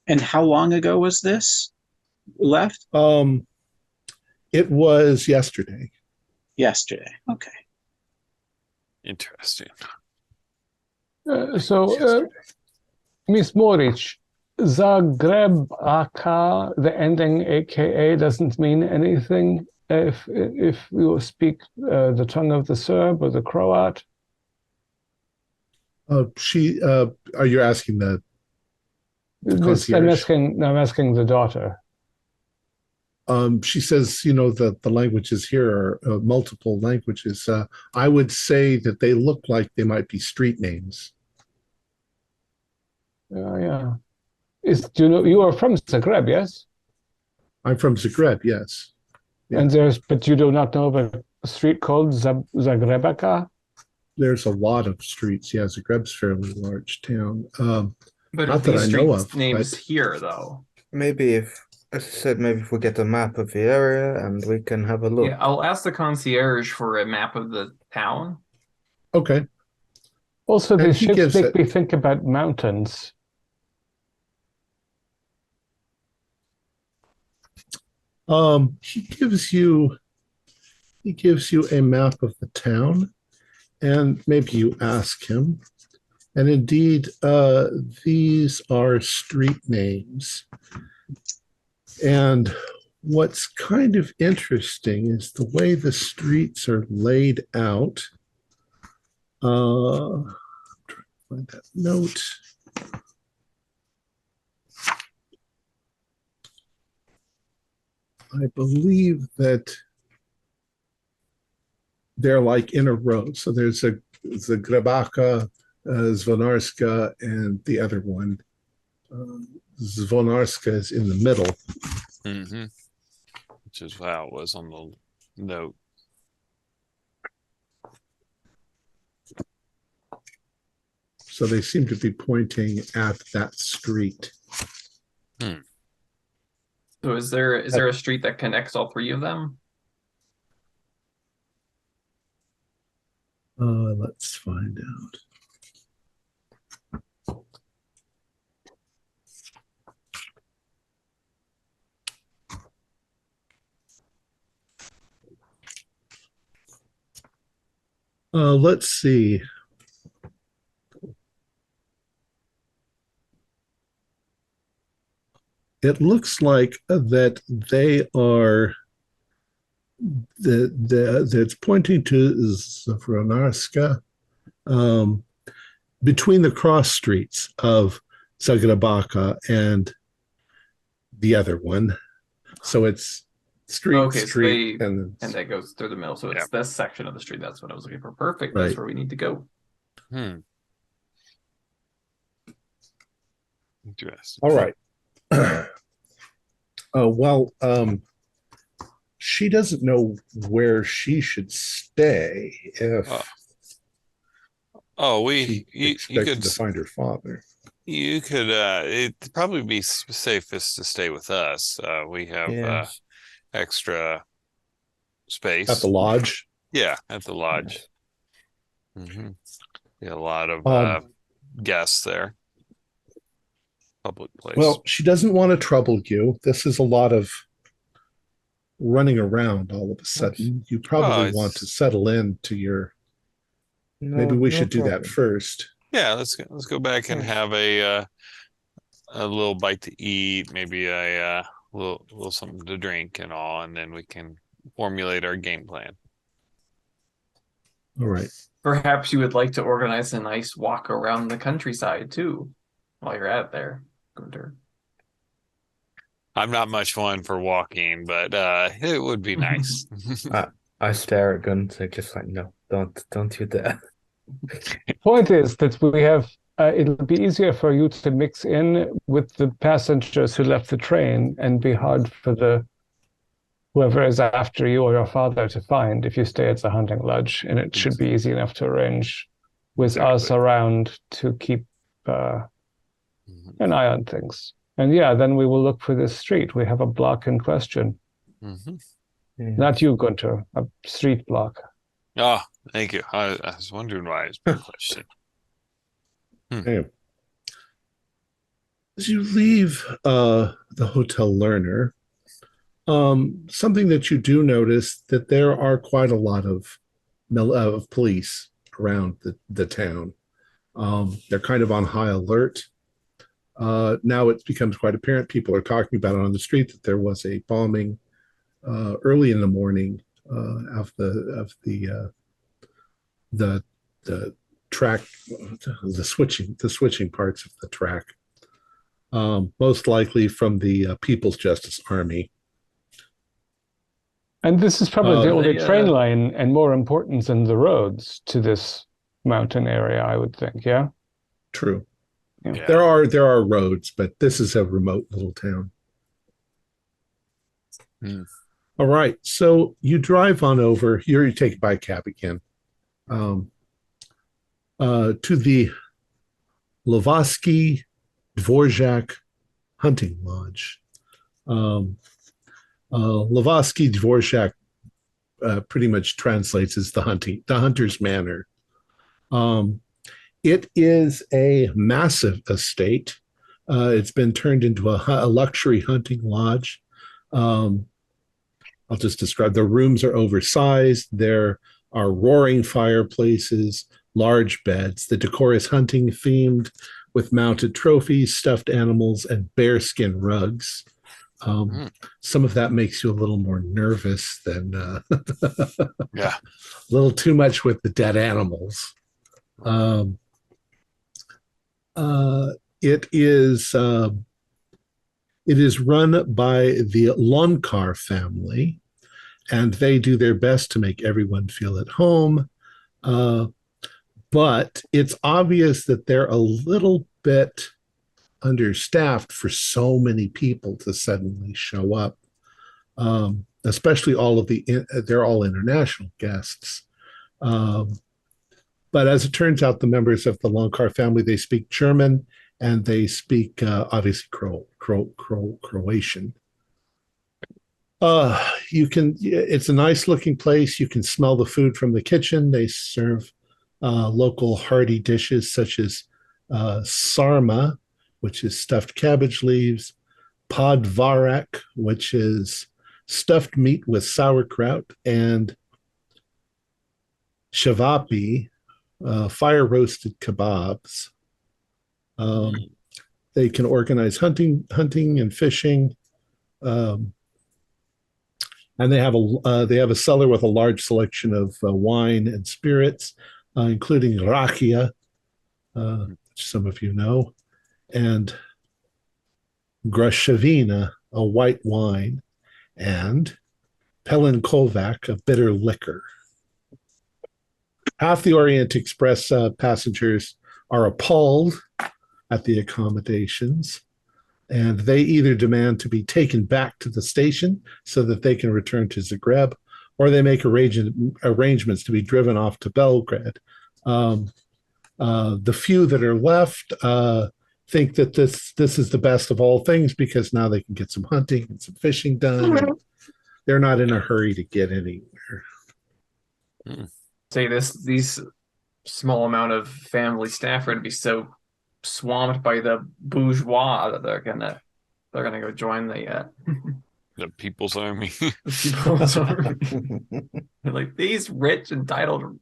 And how long ago was this left? It was yesterday. Yesterday. Okay. Interesting. Miss Morik, Zagreb Aka, the ending AKA doesn't mean anything if you speak the tongue of the Serb or the Croat. Are you asking the concierge. I'm asking the daughter. She says, that the languages here are multiple languages. I would say that they look like they might be street names. Yeah. Do you know you are from Zagreb, yes? I'm from Zagreb, yes. Yeah. And but you do not know of a street called Zagrebaca? There's a lot of streets. Yeah, Zagreb's a fairly large town. But Not that I know of. Names But here, though. Maybe as I said, maybe if we get a map of the area and we can have a look. Yeah, I'll ask the concierge for a map of the town. okay. Also, And these he ships gives make it. me think about mountains. He gives you a map of the town, and maybe you ask him. And indeed, these are street names. And what's kind of interesting is the way the streets are laid out. I'm trying to find that note. I believe that they're like in a row. So there's a Grebaka, Zvonarska, and the other one. Zvonarska is in the middle. Mm-hmm. Which is how it was on the note. So they seem to be pointing at that street. So is there a street that connects all three of them? Let's find out. Let's see. It looks like that they are that's pointing to Zvronarska, between the cross streets of Zagrebaka and the other one. So it's street, and that goes through the middle. So it's this section of the street. That's what I was looking for. Perfect. That's where we need to go. Interesting. All right. She doesn't know where she should stay if she expected to find her father. You could it'd probably be safest to stay with us. We have extra space at the lodge. Yeah, at the lodge. Mm-hmm. Yeah, a lot of guests there. Public place. Well, she doesn't want to trouble you. This is a lot of running around all of a sudden. You probably want to settle in to your. Maybe we should do that first. Yeah, let's go back and have a little bite to eat, maybe a little something to drink and all, and then we can formulate our game plan. All right. Perhaps you would like to organize a nice walk around the countryside too, while you're out there, Gunter. I'm not much one for walking, but it would be nice. I stare at Gunter, just like, no, don't you dare. Point is that we have. It'll be easier for you to mix in with the passengers who left the train, and be hard for whoever is after you or your father to find if you stay at the hunting lodge. And it should be easy enough to arrange with us around to keep an eye on things. And then we will look for this street. We have a block in question. Mm-hmm. Not you, Gunter, a street block. Oh, thank you. I was wondering why it's a question. Okay. As you leave the Hotel Lerner, something that you do notice that there are quite a lot of police around the town. They're kind of on high alert. Now it becomes quite apparent. People are talking about it on the street that there was a bombing early in the morning of the track, the switching parts of the track. most likely from the People's Justice Army. And this is probably the only they, train line and more important than the roads to this mountain area, I would think. Yeah. True. Yeah. There are roads, but this is a remote little town. All right, so you drive on over. Here you take by cab again to the Lovecraft Dvorak Hunting Lodge. Lovecraft Dvorak pretty much translates as the hunter's manor. It is a massive estate. It's been turned into a luxury hunting lodge. I'll just describe. The rooms are oversized. There are roaring fireplaces, large beds. The decor is hunting themed with mounted trophies, stuffed animals, and bearskin rugs. Some of that makes you a little more nervous than Yeah. a little too much with the dead animals. It is run by the Lonkar family, and they do their best to make everyone feel at home. But it's obvious that they're a little bit understaffed for so many people to suddenly show up, especially they're all international guests. But as it turns out, the members of the Lonkar family, they speak German and they speak obviously Croatian. It's a nice looking place. You can smell the food from the kitchen. They serve local hearty dishes such as sarma, which is stuffed cabbage leaves, podvarak, which is stuffed meat with sauerkraut, and shavapi, fire roasted kebabs. They can organize hunting and fishing, and they have a cellar with a large selection of wine and spirits, including rakia, which some of you know, and grashavina, a white wine, and pelinkovac, a bitter liquor. Half the Orient Express passengers are appalled at the accommodations, and they either demand to be taken back to the station so that they can return to Zagreb, or they make arrangements to be driven off to Belgrade. The few that are left think that this is the best of all things because now they can get some hunting and some fishing done. They're not in a hurry to get anywhere. Say these small amount of family staff are going to be so swamped by the bourgeois that they're gonna go join the People's Army. People's Army. They're like these rich entitled.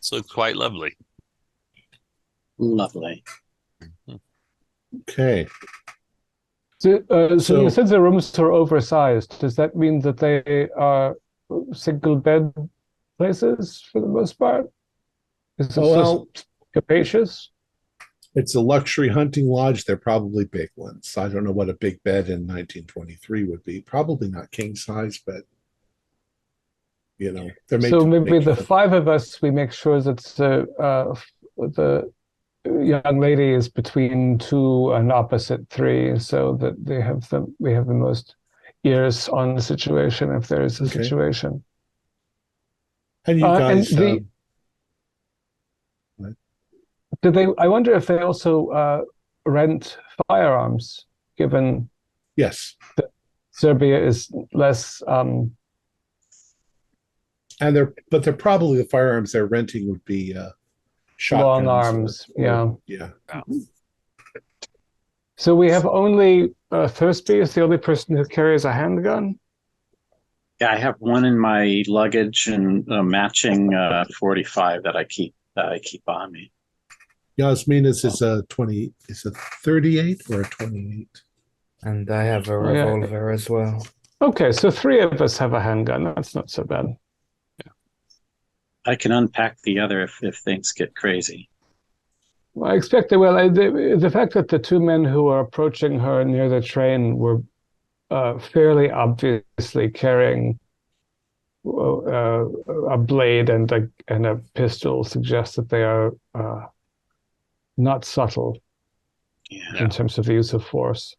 So quite lovely. Lovely. Okay. So you said the rooms are oversized. Does that mean that they are single bed places for the most part? Is it just capacious? It's a luxury hunting lodge. They're probably big ones. I don't know what a big bed in 1923 would be. Probably not king size, but they're made. So maybe the five of us, we make sure that the young lady is between 2 and opposite 3, so that we have the most ears on the situation if there is a situation. And you guys. I wonder if they also rent firearms, given yes, that Serbia is less. They're probably the firearms they're renting would be shotguns, long arms. Yeah. So we have only Thursby is the only person who carries a handgun. Yeah, I have one in my luggage and a matching 45 that I keep on me. Jasmina's is a 38 or a 28? And I have a revolver as well. Okay, so 3 of us have a handgun. That's not so bad. I can unpack the other if things get crazy. I expect they will. The fact that the two men who were approaching her near the train were fairly obviously carrying a blade and a pistol suggests that they are not subtle in terms of the use of force.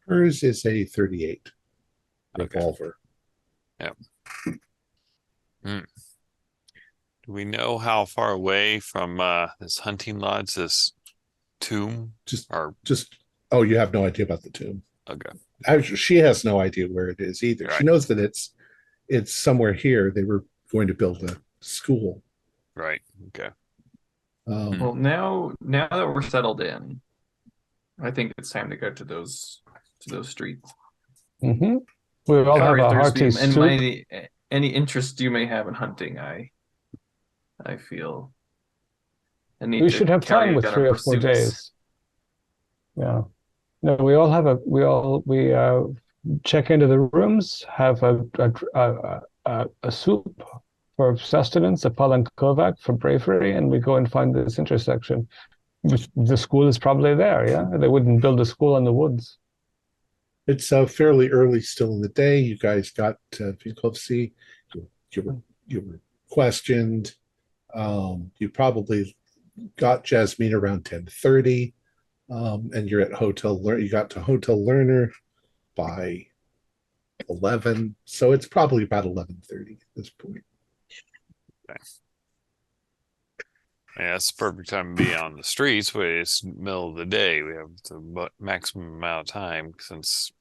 Hers is a 38 revolver. Yeah. Do we know how far away from this hunting lodge, this tomb? Oh, you have no idea about the tomb. Okay. Actually, she has no idea where it is either. Right. She knows that it's somewhere here. They were going to build a school. Right. Okay. Well, now that we're settled in, I think it's time to go to those streets. Mm-hmm. We all have a hearty soup. And any interest you may have in hunting, I feel I need we to should have time with 3 or 4 days. Yeah. No, we check into the rooms, have a soup for sustenance, a Palankovac for bravery, and we go and find this intersection. The school is probably there, yeah? They wouldn't build a school in the woods. It's fairly early still in the day. You guys got Vinkovci. You were questioned. You probably got Jasmina around 10:30. And you're at you got to Hotel Lerner by 11, so it's probably about 11:30 at this point. Okay. Yeah, it's the perfect time to be on the streets, but it's middle of the day. We have the maximum amount of time, since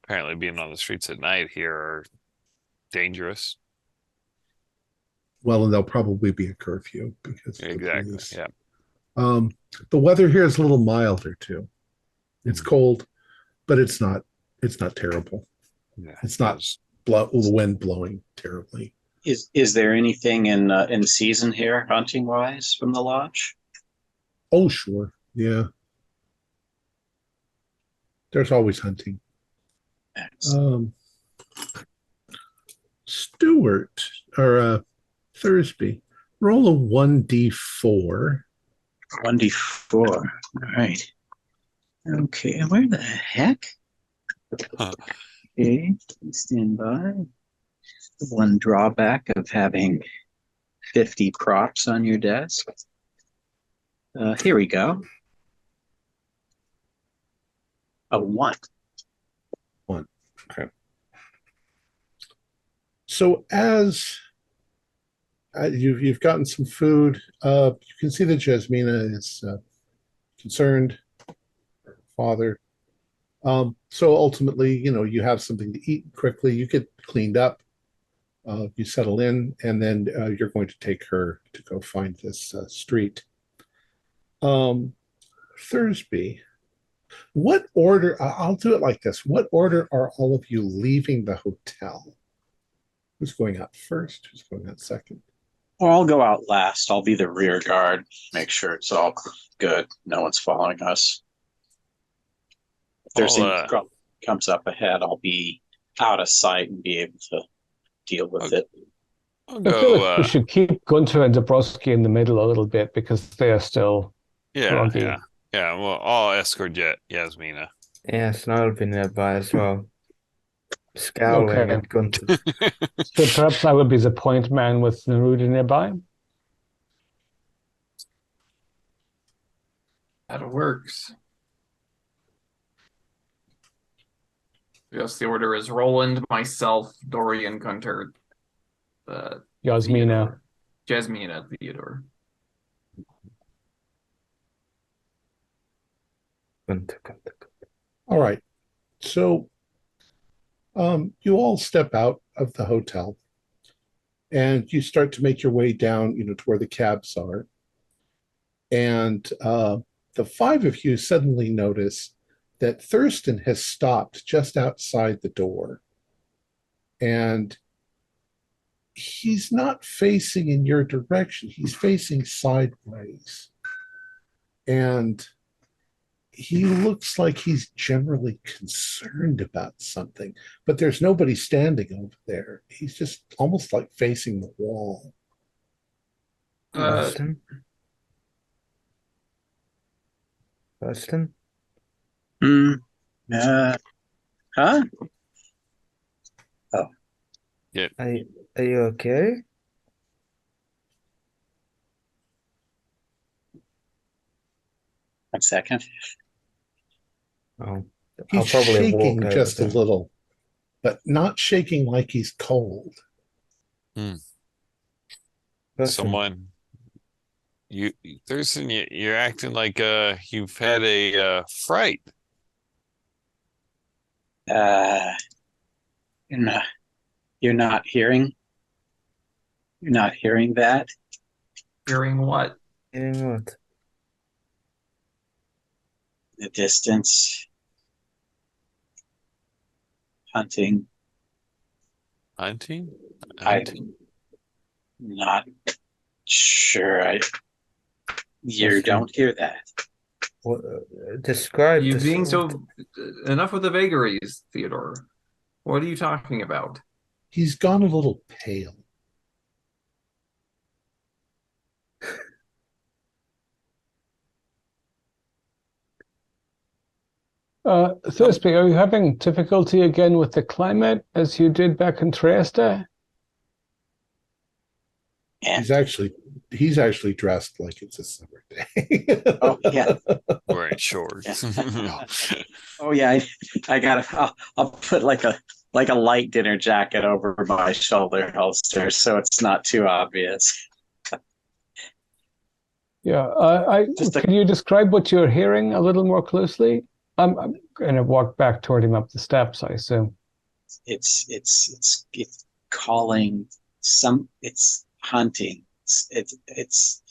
apparently being on the streets at night here are dangerous. Well, and there'll probably be a curfew because of exactly. The police. Yeah. The weather here is a little milder too. It's cold, but it's not terrible. Yeah, it's not the wind blowing terribly. Is there anything in season here, hunting wise, from the lodge? Oh, sure, yeah. There's always hunting. Stuart or Thursby, roll a 1d4. 1d4. All right. Okay, where the heck? Okay, stand by. One drawback of having 50 props on your desk. Here we go. A 1. 1. Okay. So as you've gotten some food, you can see that Jasmina is concerned, her father. So ultimately, you have something to eat quickly. You get cleaned up. You settle in, and then you're going to take her to go find this street. Thursby, what order? I'll do it like this. What order are all of you leaving the hotel? Who's going out first? Who's going out second? Well, I'll go out last. I'll be the rear guard. Make sure it's all good. No one's following us. If there's anything comes up ahead, I'll be out of sight and be able to deal with it. I feel like we should keep Gunter and Dabrowski in the middle a little bit because they are still groggy. Yeah. Well, I'll escort Jasmina. Yes, and I'll be nearby as well. Scowling at Gunter. So perhaps I would be the point man with Neruda nearby. That works. Yes, the order is Roland, myself, Dorian, Gunter, Jasmina, Theodore. All right. So you all step out of the hotel and you start to make your way down, to where the cabs are. And the 5 of you suddenly notice that Thurston has stopped just outside the door. And he's not facing in your direction. He's facing sideways. And he looks like he's generally concerned about something, but there's nobody standing over there. He's just almost like facing the wall. Preston? Huh? Oh, Are you okay? one second. Oh, He's I'll probably walk shaking over just a there. little, but not shaking like he's cold. Preston, Someone, Thurston, you're acting like you've had a fright. You're not, you're not hearing. You're not hearing that. Hearing what? hearing what? The distance. Hunting. Hunting? I'm not sure. You Preston, don't hear that. what, describe You the being sound. so enough with the vagaries, Theodore. What are you talking about? He's gone a little pale. Thursby, are you having difficulty again with the climate as you did back in Trieste? And He's actually dressed like it's a summer day. oh yeah, Wearing shorts. oh yeah. I gotta. I'll put like a light dinner jacket over my shoulder holster, so it's not too obvious. Yeah, Just can you describe what you're hearing a little more closely? I'm going to walk back toward him up the steps, I assume. it's calling some. It's hunting. It's.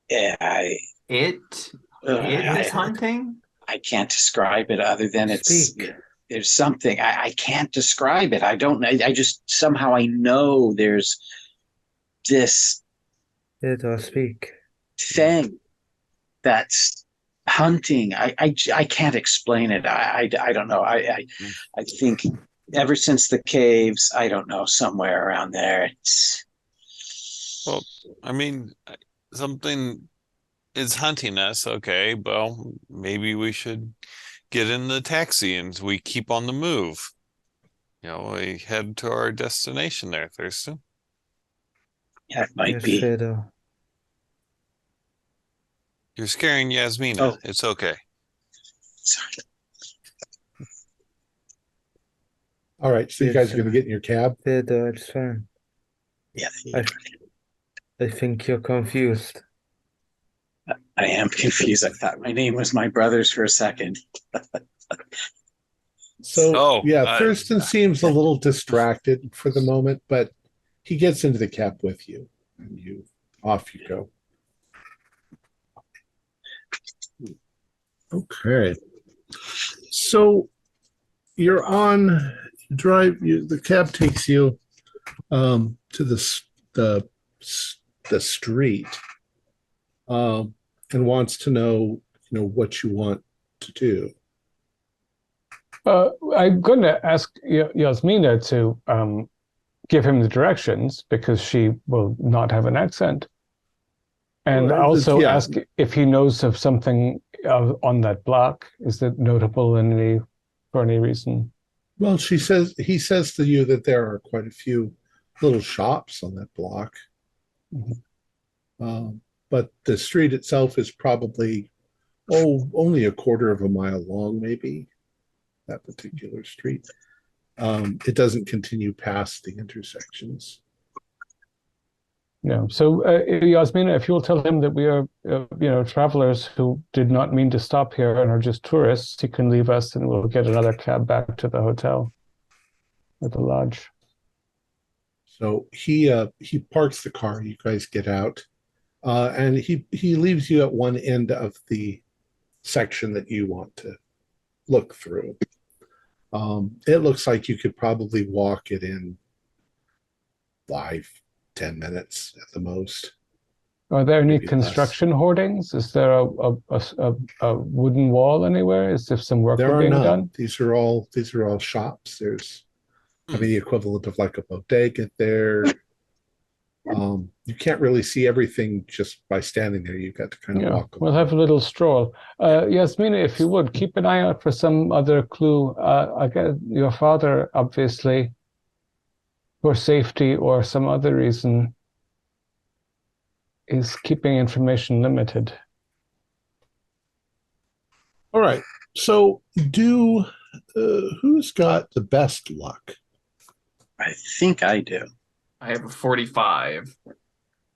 Yeah, It's I hunting? I can't describe it other than Speak. there's something I can't describe it. I don't know. I just somehow I know there's this Theodore, speak. thing that's hunting. I can't explain it. I don't know. I think ever since the caves, I don't know, somewhere around there. It's Well, I mean, something is hunting us. Okay, well, maybe we should get in the taxi and we keep on the move. We head to our destination there, Thurston. yeah, it might Yes, be. Theodore. You're scaring Jasmina. Oh. It's okay. Sorry. All right, so you Yes, guys are going to get in your cab? Theodore, it's fine. Yeah, I think you're confused. I am confused. I thought my name was my brother's for a second. So, yeah, Oh, Thurston seems a little distracted for the moment, but he gets into the cab with you, and off you go. Okay. So you're on the cab takes you to the street and wants to know what you want to do. I'm going to ask Jasmina to give him the directions because she will not have an accent. And Well, also yeah. ask if he knows of something on that block. Is it notable for any reason? Well, he says to you that there are quite a few little shops on that block. Mm-hmm. But the street itself is probably, only a quarter of a mile long, maybe, that particular street. It doesn't continue past the intersections. Yeah. So, Yasmina, if you'll tell him that we are, travelers who did not mean to stop here and are just tourists, he can leave us and we'll get another cab back to the hotel or the lodge. So he parks the car. You guys get out, and he leaves you at one end of the section that you want to look through. It looks like you could probably walk it in 5-10 minutes at the most. Are there any Maybe construction hoardings? Is there a wooden wall anywhere? Is there some work There are being none. done? These are all shops. There's the equivalent of like a bodega there. You can't really see everything just by standing there. You've got to kind of Yeah, walk we'll along. have a little stroll. Yasmina, if you would, keep an eye out for some other clue. I guess your father, obviously, for safety or some other reason, is keeping information limited. All right. So, who's got the best luck? I think I do. I have a 45.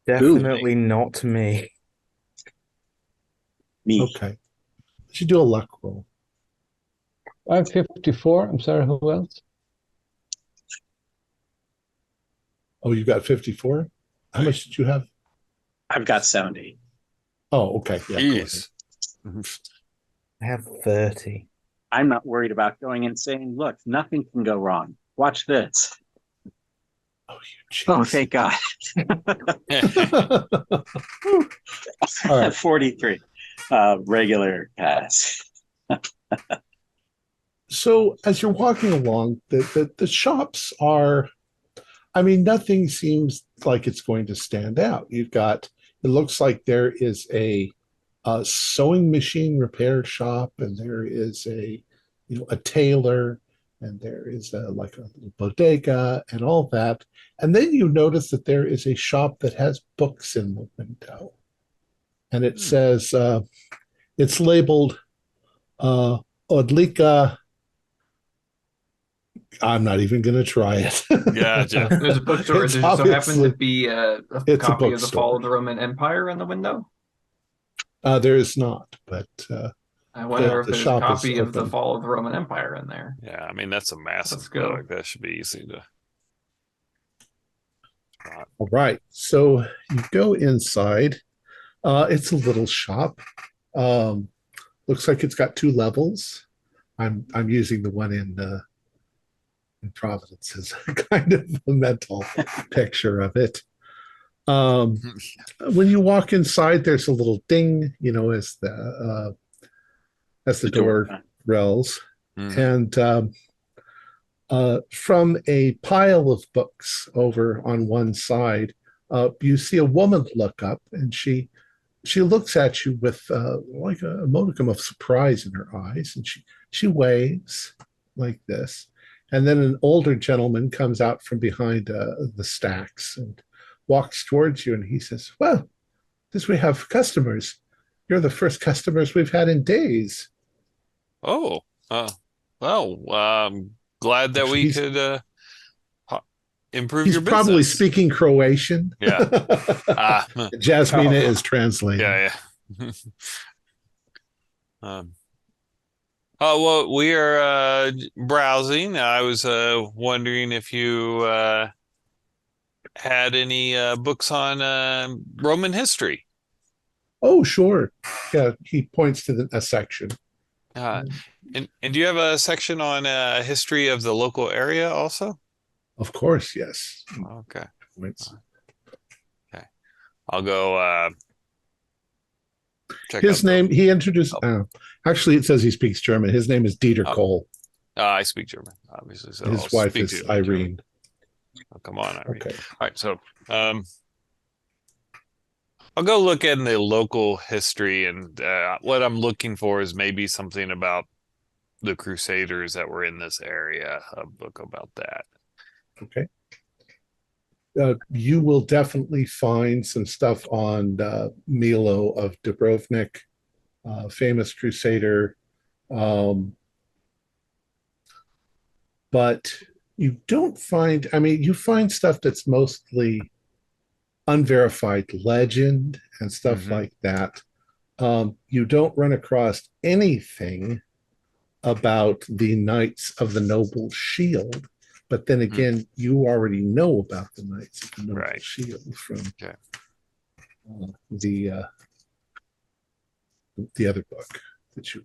Definitely not me. Me. Okay. Let's you do a luck roll. I have 54. I'm sorry, who else? Oh, you got 54? How much did you have? I've got 70. Oh, okay. Yeah, go ahead. Jeez. I have 30. I'm not worried about going and saying, look, nothing can go wrong. Watch this. Oh, Oh, thank God. All right. 43. Regular pass. So as you're walking along, the shops are, I mean, nothing seems like it's going to stand out. It looks like there is a sewing machine repair shop, and there is a tailor, and there is like a little bodega and all that. And then you notice that there is a shop that has books in the window, and it says it's labeled Odlika. I'm not even going to try it. Gotcha. There's a bookstore. It's There just so happens to obviously- be a it's a copy of the Fall bookstore. of the Roman Empire in the window. There is not, but I wonder if the there's a shop is copy of the open. Fall of the Roman Empire in there. Yeah, I mean that's a massive Let's go. book. That should be easy to. all right. So you go inside. It's a little shop. Looks like it's got 2 levels. I'm using the one in Providence as a kind of a mental picture of it. When you walk inside, there's a little ding, as the door rails, Mhm. and from a pile of books over on one side, you see a woman look up, and she looks at you with like a modicum of surprise in her eyes, and she waves like this, and then an older gentleman comes out from behind the stacks and walks towards you, and he says, "Well, this we have customers. You're the first customers we've had in days." Oh, well, glad that we He's- could improve He's your probably business. speaking Croatian. Yeah. Jasmina is translating. Yeah. Oh, well, we are browsing. I was wondering if you had any books on Roman history. Oh, sure. Yeah, he points to a section. And do you have a section on history of the local area also? Of course, yes. Okay. Points. Okay. I'll go check His out name, he introduced, actually, it says he speaks German. His name is Dieter Kohl. I speak German, obviously. So His I'll wife speak is to you in German. Irene. Oh, come on, Irene. Okay. All right, so I'll go look at the local history, and what I'm looking for is maybe something about the Crusaders that were in this area, a book about that. Okay. You will definitely find some stuff on Milo of Dubrovnik, famous crusader. But you don't find, I mean, you find stuff that's mostly unverified legend and stuff like that. You don't run across anything about the Knights of the Noble Shield, but then again, you already know about the Knights of the Noble Shield from the other book that you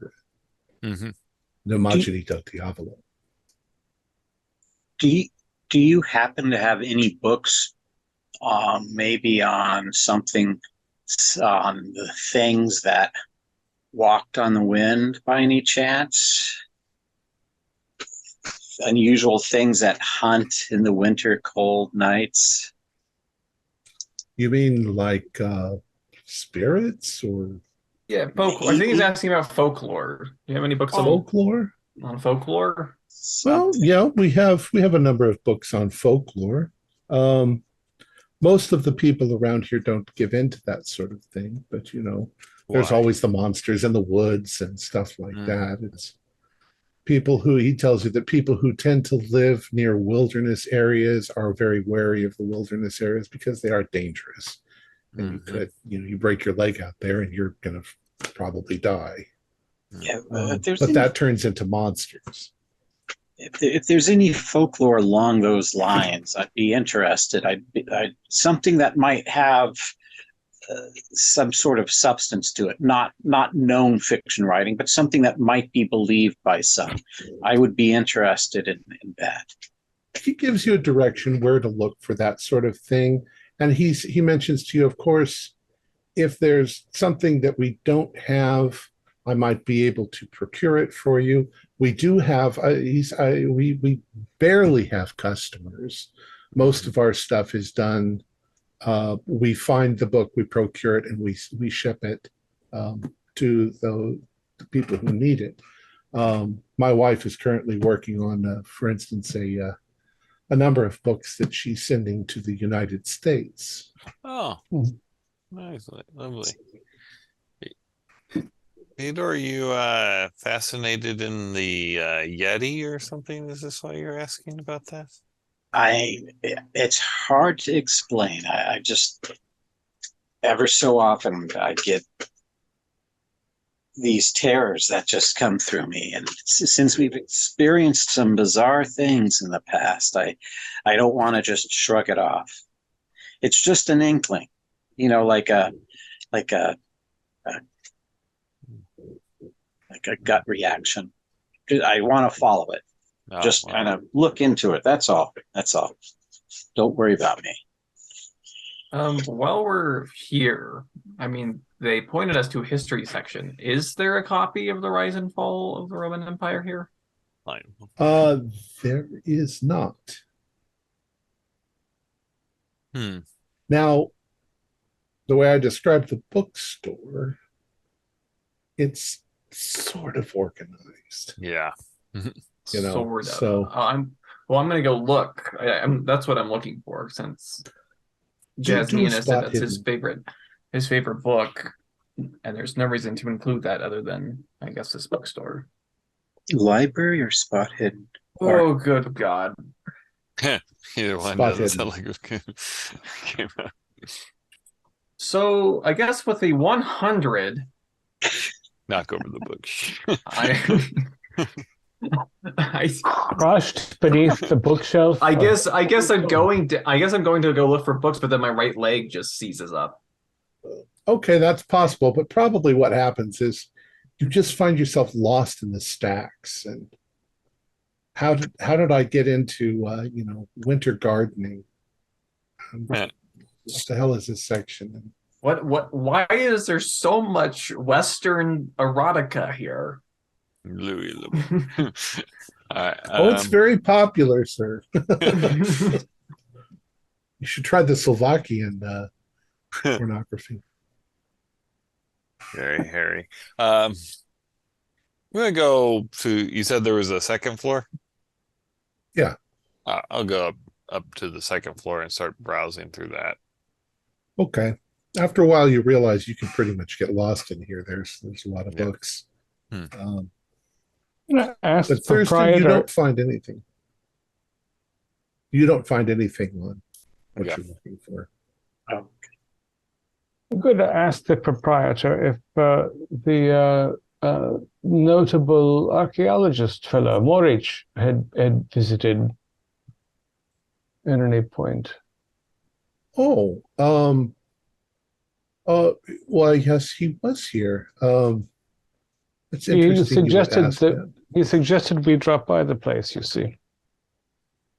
read, No Magini del Diavolo. Do you happen to have any books, maybe on something, on the things that walked on the wind by any chance? Unusual things that hunt in the winter cold nights? You mean like spirits or Yeah, folklore. I think he's asking about folklore. Do you have any books folklore? on folklore? Well, yeah, we have a number of books on folklore. Um, Most of the people around here don't give in to that sort of thing, but there's Why? always the monsters in the woods and stuff like Mm. that. It's people who he tells you that people who tend to live near wilderness areas are very wary of the wilderness areas because they are dangerous. And you Mhm. could, you break your leg out there and you're going to probably die. Yeah, But that turns into monsters. if there's any folklore along those lines, I'd be interested. I'd something that might have some sort of substance to it, not known fiction writing, but something that might be believed by some. I would be interested in that. He gives you a direction where to look for that sort of thing. And he mentions to you, of course, if there's something that we don't have, I might be able to procure it for you. We do have, we barely have customers. Most of our stuff is done. We find the book, we procure it, and we ship it to the people who need it. My wife is currently working on, for instance, a number of books that she's sending to the United States. Oh, nice, lovely. Theodore, are you fascinated in the Yeti or something? Is this why you're asking about that? It's hard to explain. I just ever so often I get these terrors that just come through me, and since we've experienced some bizarre things in the past, I don't want to just shrug it off. It's just an inkling, like a gut reaction. I want to follow it. Oh, Just wow. kind of look into it. That's all. Don't worry about me. While we're here, I mean, they pointed us to a history section. Is there a copy of the rise and fall of the Roman Empire here? Fine. There is not. Hmm. Now, the way I described the bookstore, it's sort of organized. Yeah. Sort of. so I'm gonna go look. That's what I'm looking for, since Jasmina said that's his favorite book, and there's no reason to include that other than, I guess, this bookstore. Library or spot hidden? Oh, good God. Either one Spot doesn't sound hidden. like it came out. So I guess with the 100, Knock over the book. I Crushed beneath the bookshelf. I guess I'm going to go look for books, but then my right leg just seizes up. Okay, that's possible, but probably what happens is you just find yourself lost in the stacks. And how did I get into winter gardening? What the hell is this section? Why is there so much Western erotica here? Louis. All right, It's very popular, sir. You should try the Slovakian pornography. very hairy. I'm gonna go to. You said there was a second floor? Yeah. I'll go up to the second floor and start browsing through that. Okay. After a while, you realize you can pretty much get lost in here. There's a lot of books. I'm gonna ask But the Thurston, proprietor. you don't find anything. You don't find anything on what Okay. you're looking for. Oh, I'm going to ask the proprietor if the notable archaeologist fellow, Morik, had visited at any point. Oh, well, yes, he was here. It's He interesting you would suggested ask that that. he suggested we drop by the place, you see.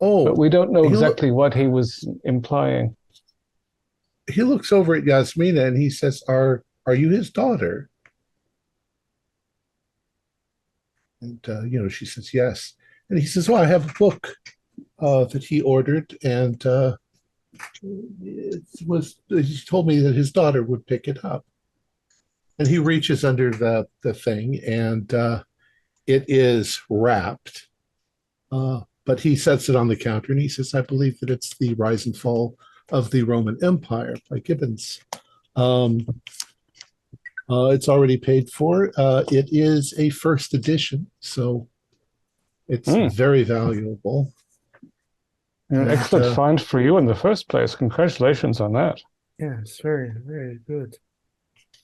Oh, But we don't know he loo- exactly what he was implying. he looks over at Jasmina and he says, "Are you his daughter?" And she says, "Yes." And he says, "Well, I have a book that he ordered, and He told me that his daughter would pick it up. And he reaches under the thing, and it is wrapped. But he sets it on the counter, and he says, "I believe that it's the Rise and Fall of the Roman Empire by Gibbons." It's already paid for. It is a first edition, so it's very valuable. An excellent find for you in the first place. Congratulations on that. Yeah, it's very, very good.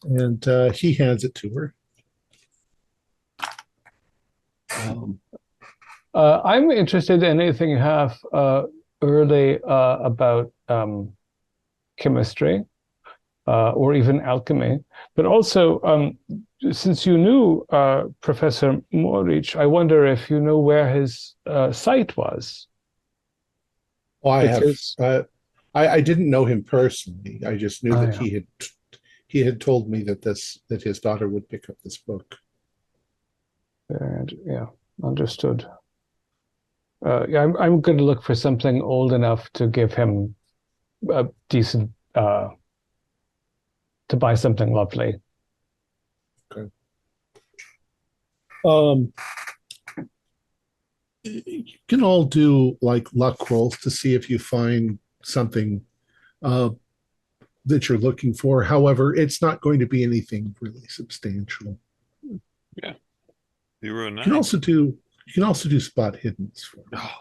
And he hands it to her. I'm interested in anything you have early about chemistry or even alchemy, but also since you knew Professor Morik, I wonder if you know where his site was. Well, I didn't know him personally. I just knew that he had told me that his daughter would pick up this book. And yeah, understood. I'm going to look for something old enough to give him a decent to buy something lovely. Okay. You can all do like luck rolls to see if you find something that you're looking for. However, it's not going to be anything really substantial. Yeah. 0 9. You can also do spot hiddens for me. Oh,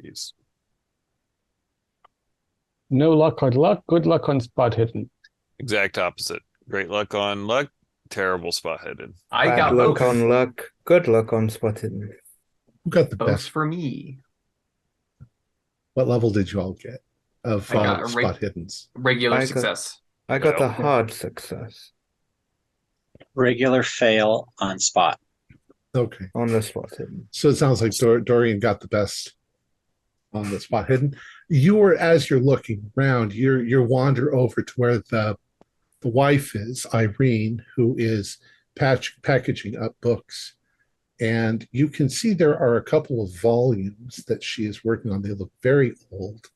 jeez. No luck on luck, good luck on spot hidden. Exact opposite. Great luck on luck, terrible spot hidden. I Bad got luck both. on luck, good luck on spot hidden. Who got the Both best? for me. What level did you all get of I got spot hiddens? Regular I got- success. I got Well, a hard success Regular fail on spot. Okay. on the spot hidden. So it sounds like Dorian got the best on the spot hidden. You were, as you're looking around, you wander over to where the wife is, Irene, who is packaging up books. And you can see there are a couple of volumes that she is working on. They look very old.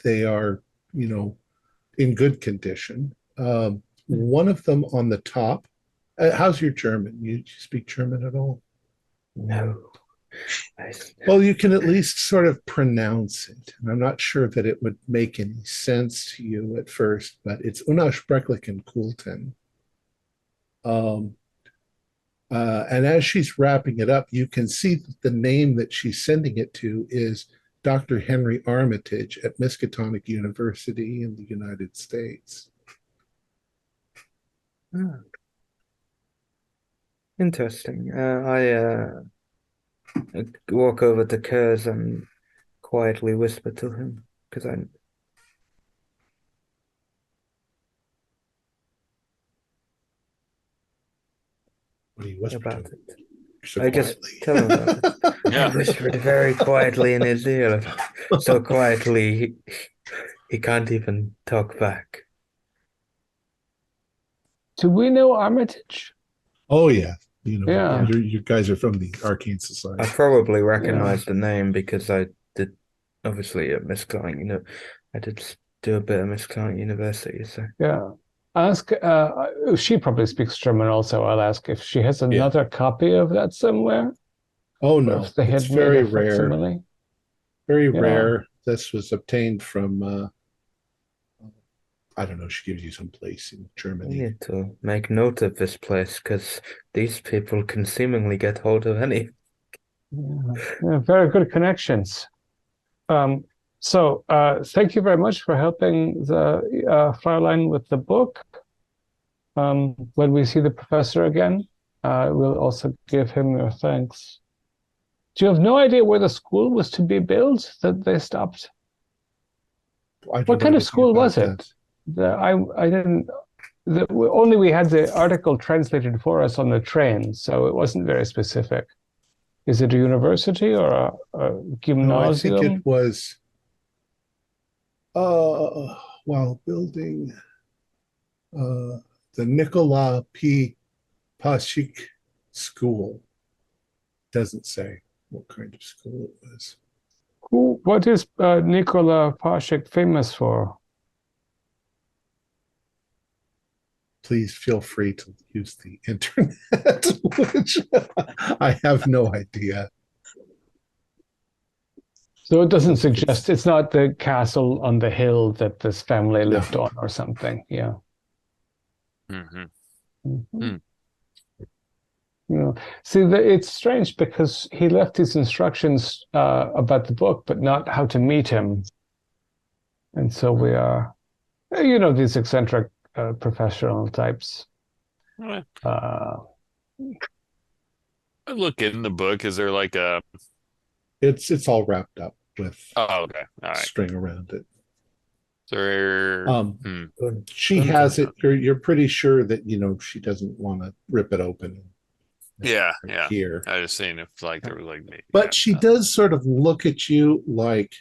They are, in good condition. One of them on the top. How's your German? You speak German at all? No. Well, you can at least sort of pronounce it. And I'm not sure that it would make any sense to you at first, but it's Unausprechlichen Kulten. And as she's wrapping it up, you can see that the name that she's sending it to is Dr. Henry Armitage at Miskatonic University in the United States. Interesting. I walk over to Kurz and quietly whisper to him because I. What do you whisper About to him? it. So I quietly. just tell him about it. I Yeah. whispered very quietly in his ear, so quietly he can't even talk back. Do we know Armitage? Oh, yeah. Yeah. You guys are from the Arcane I Society. probably recognize the name because I did, obviously, at Miskatonic, I did do a bit of Miskatonic University, so. Yeah. Ask, she probably speaks German also. I'll ask if she has another copy of that somewhere. Oh, no. If they had It's made very a rare. facsimile. Very Yeah. rare. This was obtained from, I don't know, she gives you some place in We Germany. need to make note of this place because these people can seemingly get hold of any. Yeah, very good connections. So thank you very much for helping the Fraulein with the book. When we see the professor again, we'll also give him your thanks. Do you have no idea where the school was to be built that they stopped? I don't What know kind of anything school about was it? I didn't. Only we had the article translated for us on the train, so it wasn't very specific. Is it a university or a No, I gymnasium? think it was while building the Nikola P. Paschik School. Doesn't say what kind of school it was. What is Nikola Pashik famous for? Please feel free to use the internet, which I have no idea. So it doesn't suggest it's not the castle on the hill that this family lived No. on or something. Yeah. Mm-hmm. Mm-hmm. You know, see, it's strange because he left his instructions about the book, but not how to meet him. And so we are, these eccentric professional types. Right. Uh, I look in the book. Is there like a? It's all wrapped up with Okay. All right. string around it. There. She has it. You're pretty sure that she doesn't want to rip it open. Yeah. Here, I just seen if there was maybe. but she does sort of look at you like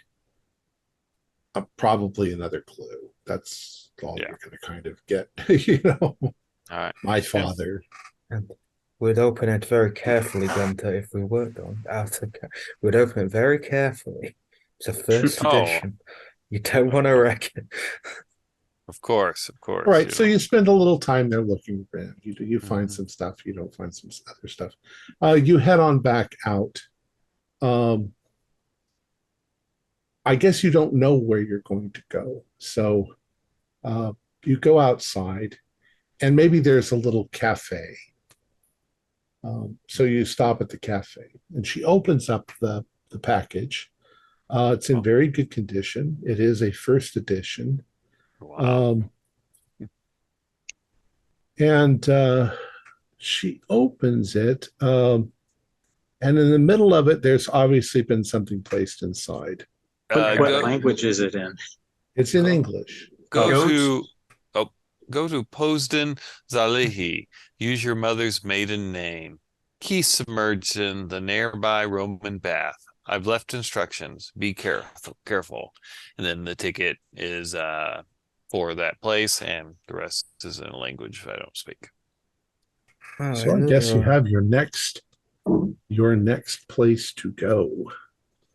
probably another clue. That's all you're going to kind of get. All right. My father. And we'd open it very carefully, Gunter, if we were going out. We'd open it very carefully. It's a first edition. You don't want to wreck it. Of course. All right, so you spend a little time there looking around. You find some stuff. You don't find some other stuff. You head on back out. I guess you don't know where you're going to go. So you go outside, and maybe there's a little cafe. So you stop at the cafe, and she opens up the package. It's in very good condition. It is a first edition. Wow. And she opens it, and in the middle of it, there's obviously been something placed inside. What language is it in? It's in English. Go to Posden Zalihi. Use your mother's maiden name. Key submerged in the nearby Roman bath. I've left instructions. Be careful. And then the ticket is for that place, and the rest is in a language I don't speak. So I guess you have your next place to go.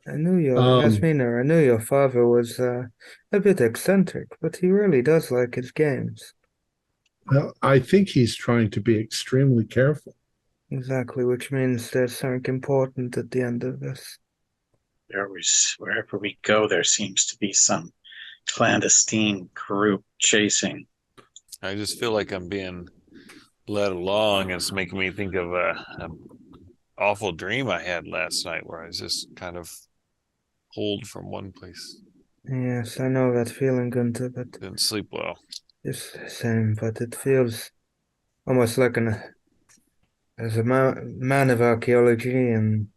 I knew Jasmina, I knew your father was a bit eccentric, but he really does like his games. Well, I think he's trying to be extremely careful. Exactly, which means there's something important at the end of this. Wherever we go, there seems to be some clandestine group chasing. I just feel like I'm being led along. It's making me think of an awful dream I had last night where I was just kind of pulled from one place. Yes, I know that feeling, Gunter, but didn't sleep well. It's the same, but it feels almost like as a man of archaeology, and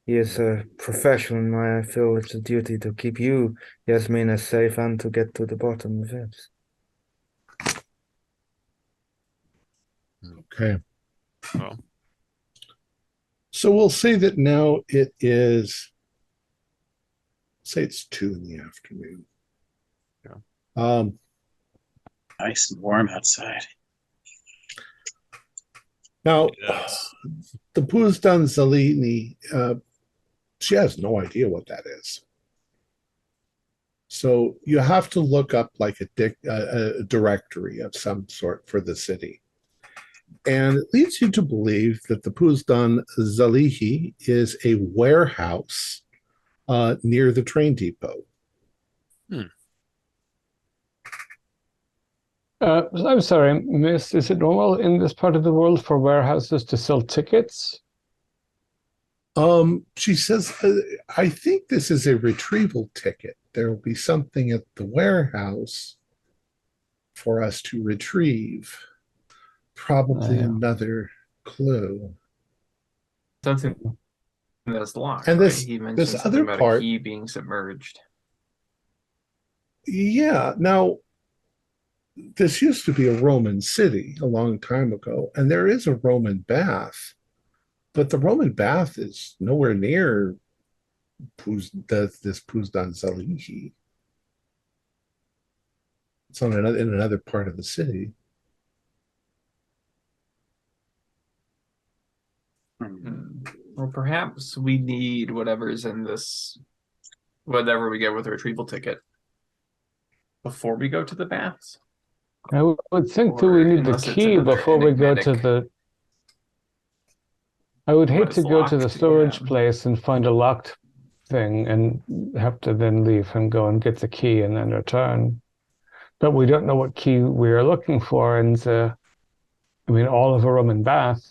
he is a professional, I feel it's a duty to keep you, Jasmina, safe and to get to the bottom of it. Okay. Well, so we'll say that now it is, say it's 2 in the afternoon. Yeah. Nice and warm outside. Now, yes. the Puzdan Zalini, she has no idea what that is. So you have to look up like a directory of some sort for the city. And it leads you to believe that the Puzdan Zalihi is a warehouse near the train depot. I'm sorry, miss, is it normal in this part of the world for warehouses to sell tickets? She says, I think this is a retrieval ticket. There will be something at the warehouse for us to retrieve. Probably another clue. Something that's locked. And this, right? He mentioned this something other about part, a key being submerged. Yeah. Now, this used to be a Roman city a long time ago, and there is a Roman bath, but the Roman bath is nowhere near this Puzdan Zalihi. It's in another part of the city. Well, perhaps we need whatever's in this whatever we get with the retrieval ticket before we go to the baths. I would think that we need the Unless it's key another before we go to enigmatic- the. I would hate What to is go to the locked, storage yeah. place and find a locked thing and have to then leave and go and get the key and then return. But we don't know what key we are looking for, and all of a room and bath.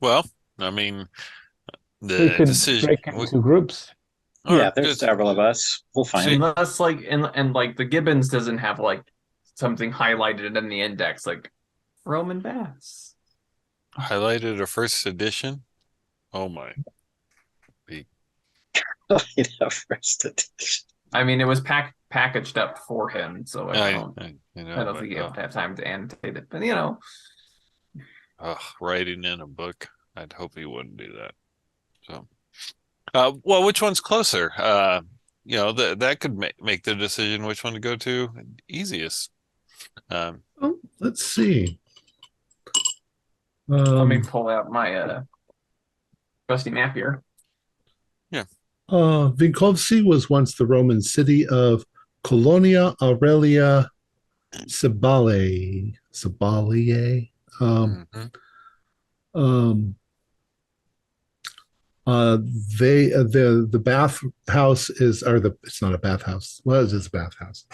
Well, I mean, We the could decision. break into groups. Yeah, there's several of us. We'll find it. Unless like and like the Gibbons doesn't have like something highlighted in the index like Roman baths. Highlighted a first edition. Oh my! First edition. I mean, it was packaged up for him, so I don't but, think you have time to annotate it. But writing in a book. I'd hope he wouldn't do that. So, well, which one's closer? That could make the decision which one to go to easiest. Let's see. let me pull out my trusty map here. Vinkovci was once the Roman city of Colonia Aurelia Cibalae. The bathhouse is, it's not a bathhouse. Well, it is a bathhouse.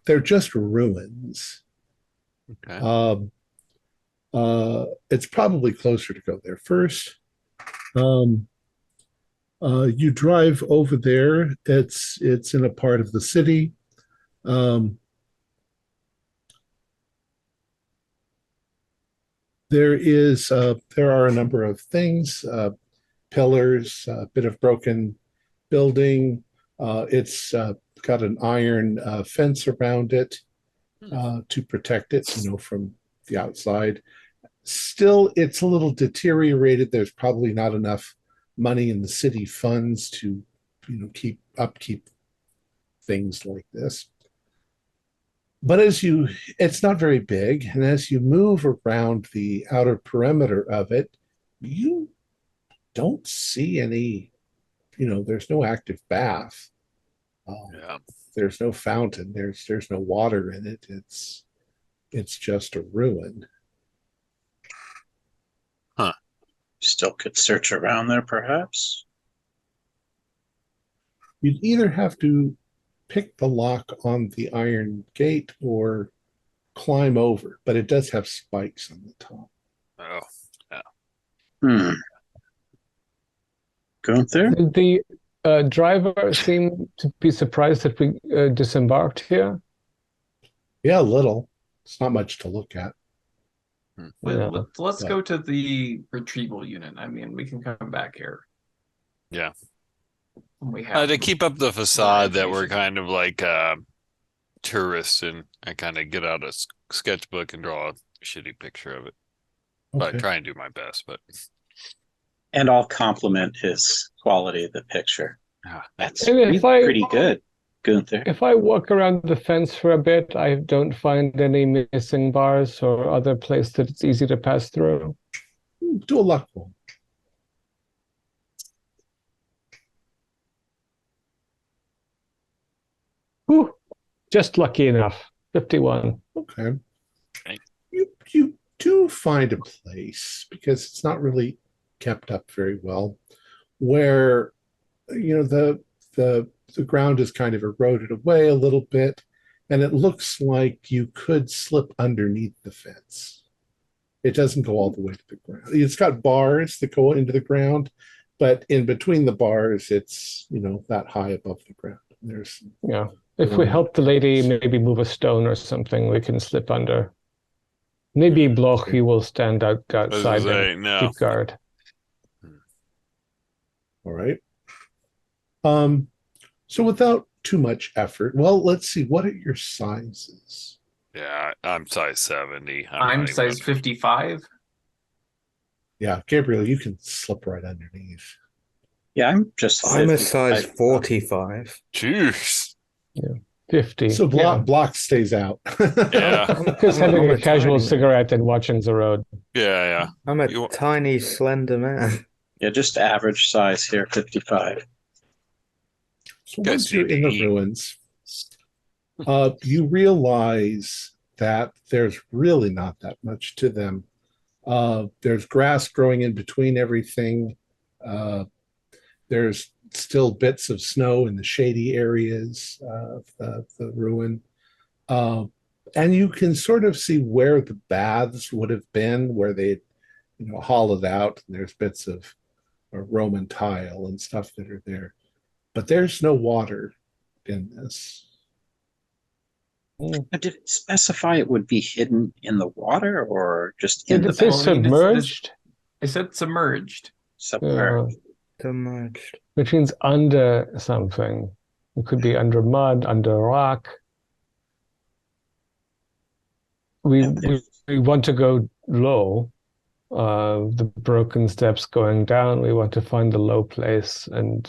They're just ruins. Okay. It's probably closer to go there first. You drive over there. It's in a part of the city. There are a number of things, pillars, a bit of broken building. It's got an iron fence around it to protect it, from the outside. Still, it's a little deteriorated. There's probably not enough money in the city funds to, upkeep things like this. But it's not very big, and as you move around the outer perimeter of it, you don't see any, there's no active bath. There's no fountain. There's no water in it. It's just a ruin. Still could search around there, perhaps. You'd either have to pick the lock on the iron gate or climb over, but it does have spikes on the top. Oh, yeah. Gunther? Did the driver seem to be surprised that we disembarked here? Yeah, a little. It's not much to look at. Let's go to the retrieval unit. I mean, we can come back here. Yeah. We have To keep up the facade that we're kind of like tourists, and I kind of get out a sketchbook and draw a shitty picture of it. Okay. But I try and do my best. But And I'll compliment his quality of the picture. That's And if I- pretty good, Gunther. If I walk around the fence for a bit, I don't find any missing bars or other place that it's easy to pass through. Do a luck roll. Whew, just lucky enough. 51. Okay. Okay. You do find a place, because it's not really kept up very well, where the ground is kind of eroded away a little bit, and it looks like you could slip underneath the fence. It doesn't go all the way to the ground. It's got bars that go into the ground, but in between the bars, it's that high above the ground. There's If we help the lady maybe move a stone or something, we can slip under. Maybe Bloch, you will stand outside and keep guard. All right. So without too much effort, well, let's see. What are your sizes? yeah, I'm size 70. I'm size 55. Yeah, Gabriel, you can slip right underneath. Yeah, I'm a size 45. Jeez. 50. So block stays out. Yeah. I'm just having a casual cigarette and watching the road. Yeah. I'm a tiny, slender man. Yeah, just average size here, 55. So once you're in the ruins, you realize that there's really not that much to them. There's grass growing in between everything. There's still bits of snow in the shady areas of the ruin. And you can sort of see where the baths would have been, where they, hollowed out. And there's bits of Roman tile and stuff that are there. But there's no water in this. Did it specify it would be hidden in the water or just in Did the it say bath? submerged? It said submerged. Submerged. Submerged. Which means under something. It could be under mud, under rock. We want to go low. The broken steps going down. We want to find the low place. And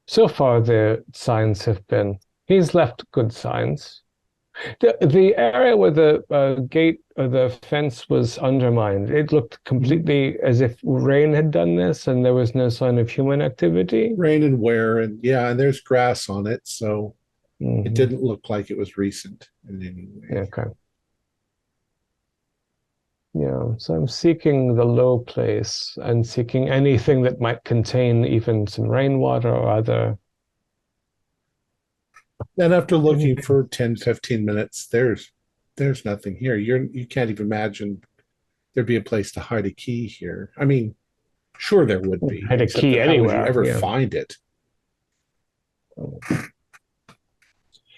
so far, the signs have been. He's left good signs. The area where the gate or the fence was undermined, it looked completely as if rain had done this, and there was no sign of human activity. Rain and wear, and there's grass on it, so it didn't look like it was recent in any way. Okay. Yeah, so I'm seeking the low place and seeking anything that might contain even some rainwater or other. And after looking for 10, 15 minutes, there's nothing here. You can't even imagine there'd be a place to hide a key here. I mean, sure there would be. Hide a key how would you anywhere. ever find it?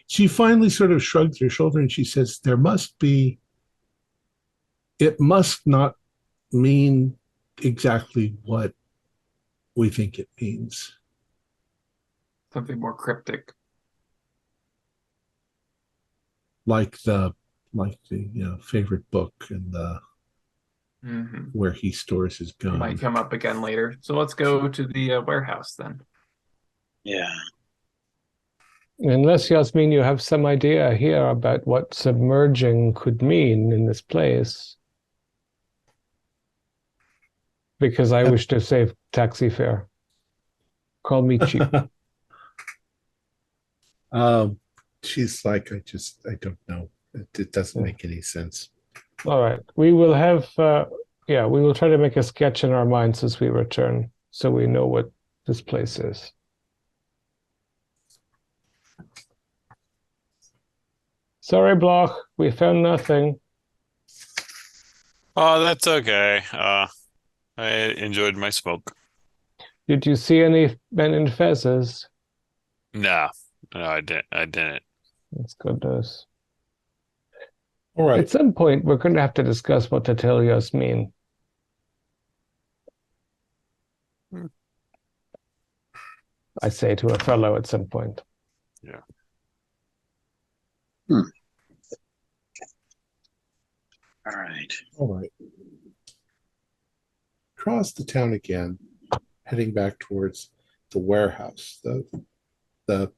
She finally sort of shrugs her shoulder and she says, it must not mean exactly what we think it means. Something more cryptic. Like the favorite book and the where he stores his gun. Might come up again later. So let's go to the warehouse then. Yeah. Unless, Jasmine, you have some idea here about what submerging could mean in this place. Because I wish to save taxi fare. Call me cheap. She's like, I don't know. It doesn't make any sense. All right. We will have, we will try to make a sketch in our minds as we return so we know what this place is. Sorry, Bloch, we found nothing. Oh, that's okay. I enjoyed my smoke. Did you see any men in fezzes? No, I didn't. That's good news. All right. At some point, we're going to have to discuss what to tell Jasmine. I say to a fellow at some point. Yeah. All right. Across the town again, heading back towards the warehouse. The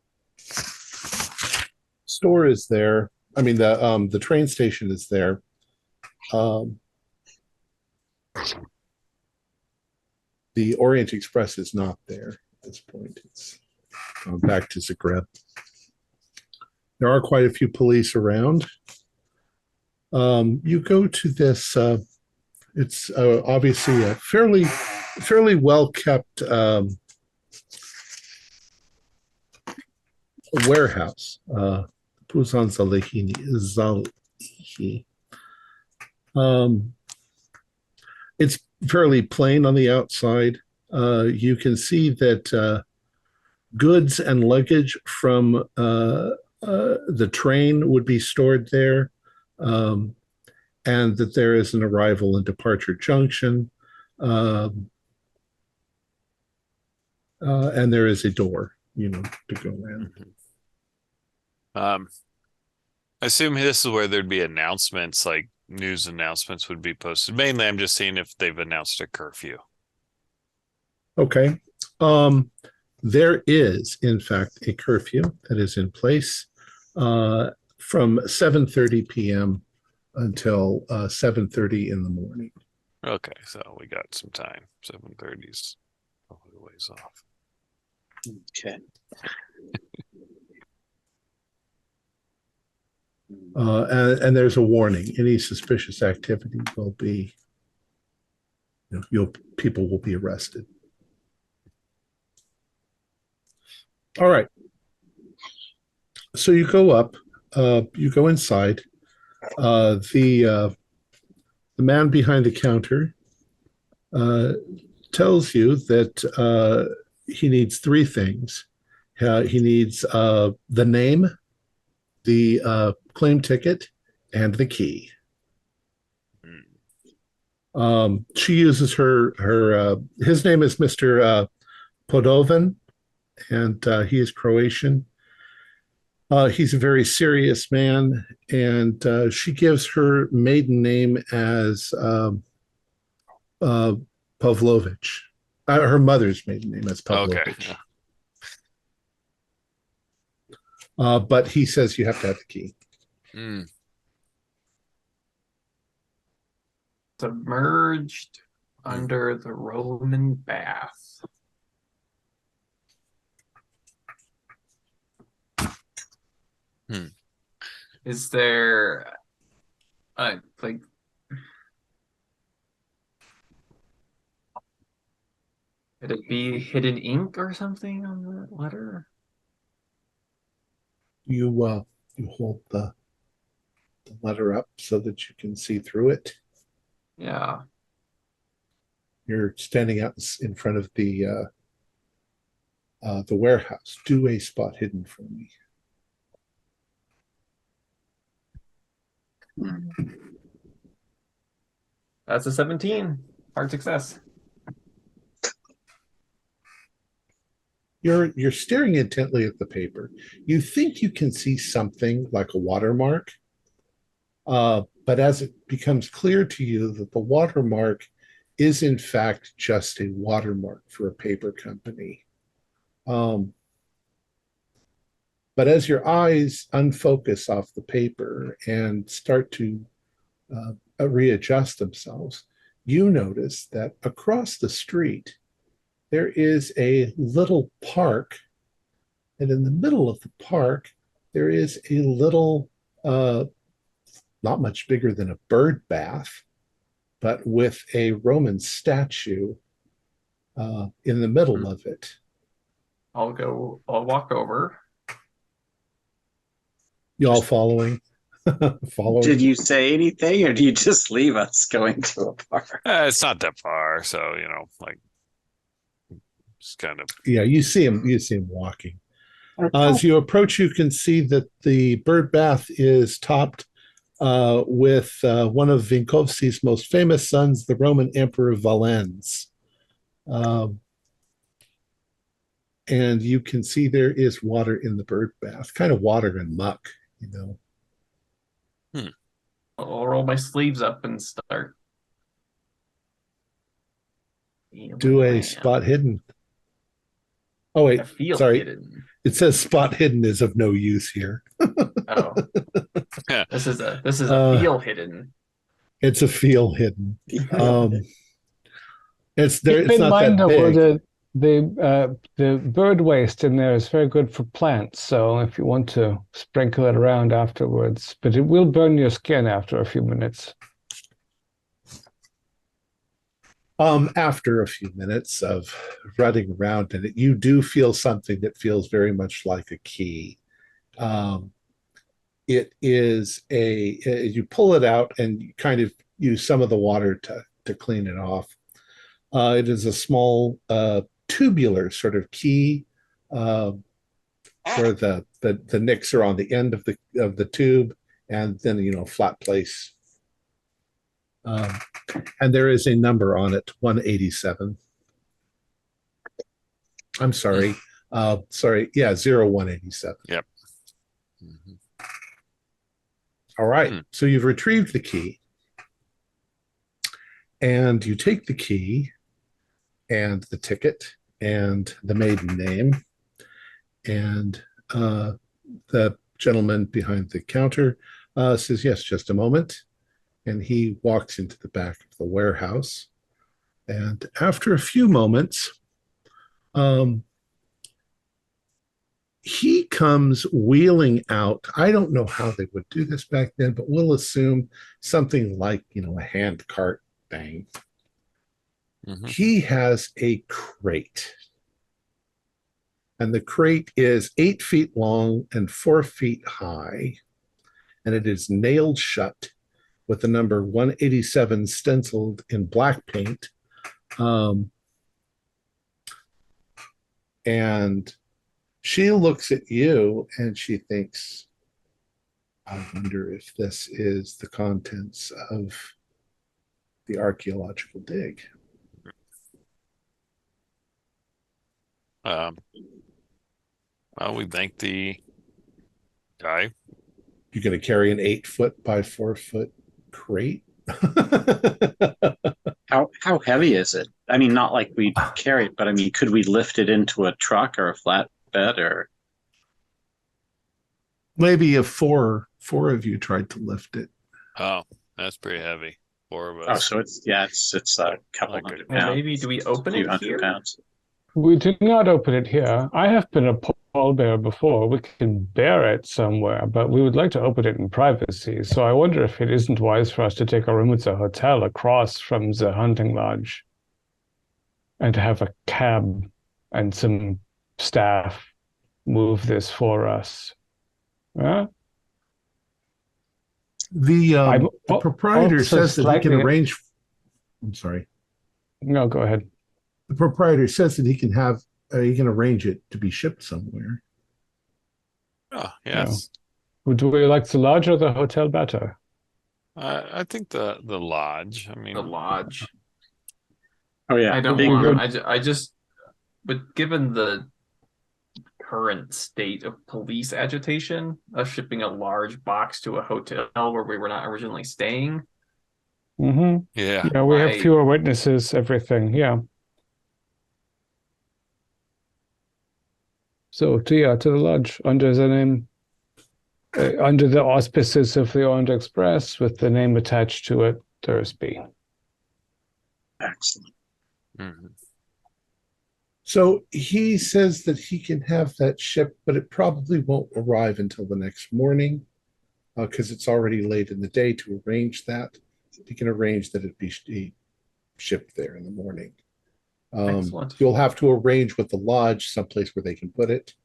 store is there. I mean, the train station is there. The Orient Express is not there at this point. It's gone back to Zagreb. There are quite a few police around. You go to this. It's obviously a fairly well kept warehouse. Puzan Zalihi. It's fairly plain on the outside. You can see that goods and luggage from the train would be stored there, and that there is an arrival and departure junction, and there is a door, to go in. I assume this is where there'd be announcements, like news announcements would be posted. Mainly, I'm just seeing if they've announced a curfew. Okay. There is, in fact, a curfew that is in place from 7:30 p.m. until 7:30 in the morning. Okay, so we got some time. 7:30's probably a ways off. Okay. And there's a warning. Any suspicious activity will be, people will be arrested. All right. So you go up, you go inside. The man behind the counter tells you that he needs three things. He needs the name, the claim ticket, and the key. She uses his name is Mr. Podovan, and he is Croatian. He's a very serious man, and she gives her maiden name as Pavlovich. Her mother's maiden name is Pavlovich. Okay. But he says you have to have the key. Submerged under the Roman bath. Is there like could it be hidden ink or something on the letter? You hold the letter up so that you can see through it. Yeah. You're standing out in front of the warehouse. Do a spot hidden for me. That's a 17. Hard success. You're staring intently at the paper. You think you can see something like a watermark, but as it becomes clear to you that the watermark is in fact just a watermark for a paper company. But as your eyes unfocus off the paper and start to readjust themselves, you notice that across the street, there is a little park, and in the middle of the park, there is a little, not much bigger than a bird bath, but with a Roman statue in the middle of it. I'll walk over. You all following? Following? Did you say anything, or do you just leave us going to a park? It's not that far, so just kind of. Yeah, you see him walking. As you approach, you can see that the bird bath is topped with one of Vinkovci's most famous sons, the Roman Emperor Valens. And you can see there is water in the bird bath, kind of water and muck, I'll roll my sleeves up and start. Do a spot hidden. Oh, wait, sorry. Hidden. It says spot hidden is of no use here. Oh. This is a feel hidden. It's a feel hidden. It's there. Keep it's in not mind that big. The bird waste in there is very good for plants. So if you want to sprinkle it around afterwards, but it will burn your skin after a few minutes. After a few minutes of running around in it, you do feel something that feels very much like a key. It is you pull it out and you kind of use some of the water to clean it off. It is a small tubular sort of key where the nicks are on the end of the tube, and then flat place. And there is a number on it, 187. I'm sorry. Yeah, 0187. Yep. All right. So you've retrieved the key. And you take the key and the ticket and the maiden name. And the gentleman behind the counter says, yes, just a moment. and he walks into the back of the warehouse. And after a few moments, he comes wheeling out. I don't know how they would do this back then, but we'll assume something like, a hand cart thing. Mm-hmm. He has a crate. And the crate is 8 feet long and 4 feet high. And it is nailed shut with the number 187 stenciled in black paint. And she looks at you and she thinks, I wonder if this is the contents of the archaeological dig. Well, we thank the guy. You're going to carry an 8 foot by 4 foot crate? How heavy is it? I mean, not like we carry it, but I mean, could we lift it into a truck or a flatbed or? Maybe if four of you tried to lift it. Oh, that's pretty heavy. 4 of us. Oh, so it's a couple hundred pounds. Well, maybe do we open it here? Pounds. We did not open it here. I have been a pallbearer before. We can bear it somewhere, but we would like to open it in privacy. So I wonder if it isn't wise for us to take a room at the hotel across from the hunting lodge and to have a cab and some staff move this for us. Huh? The proprietor says that he can arrange. I'm sorry. No, go ahead. The proprietor says that he can arrange it to be shipped somewhere. Oh, yes. Yeah. Do we like the lodge or the hotel better? I think the lodge. I mean, The lodge. Oh yeah, I don't want. I just. But given the current state of police agitation, of shipping a large box to a hotel where we were not originally staying. Mm-hmm. Yeah. Yeah, we have fewer witnesses. Everything. Yeah. So to the lodge under the name, under the auspices of the Orient Express, with the name attached to it, Thursby. Excellent. Mm-hmm. So he says that he can have that shipped, but it probably won't arrive until the next morning because it's already late in the day to arrange that. He can arrange that it be shipped there in the morning. You'll have to arrange with the lodge someplace where they can put it,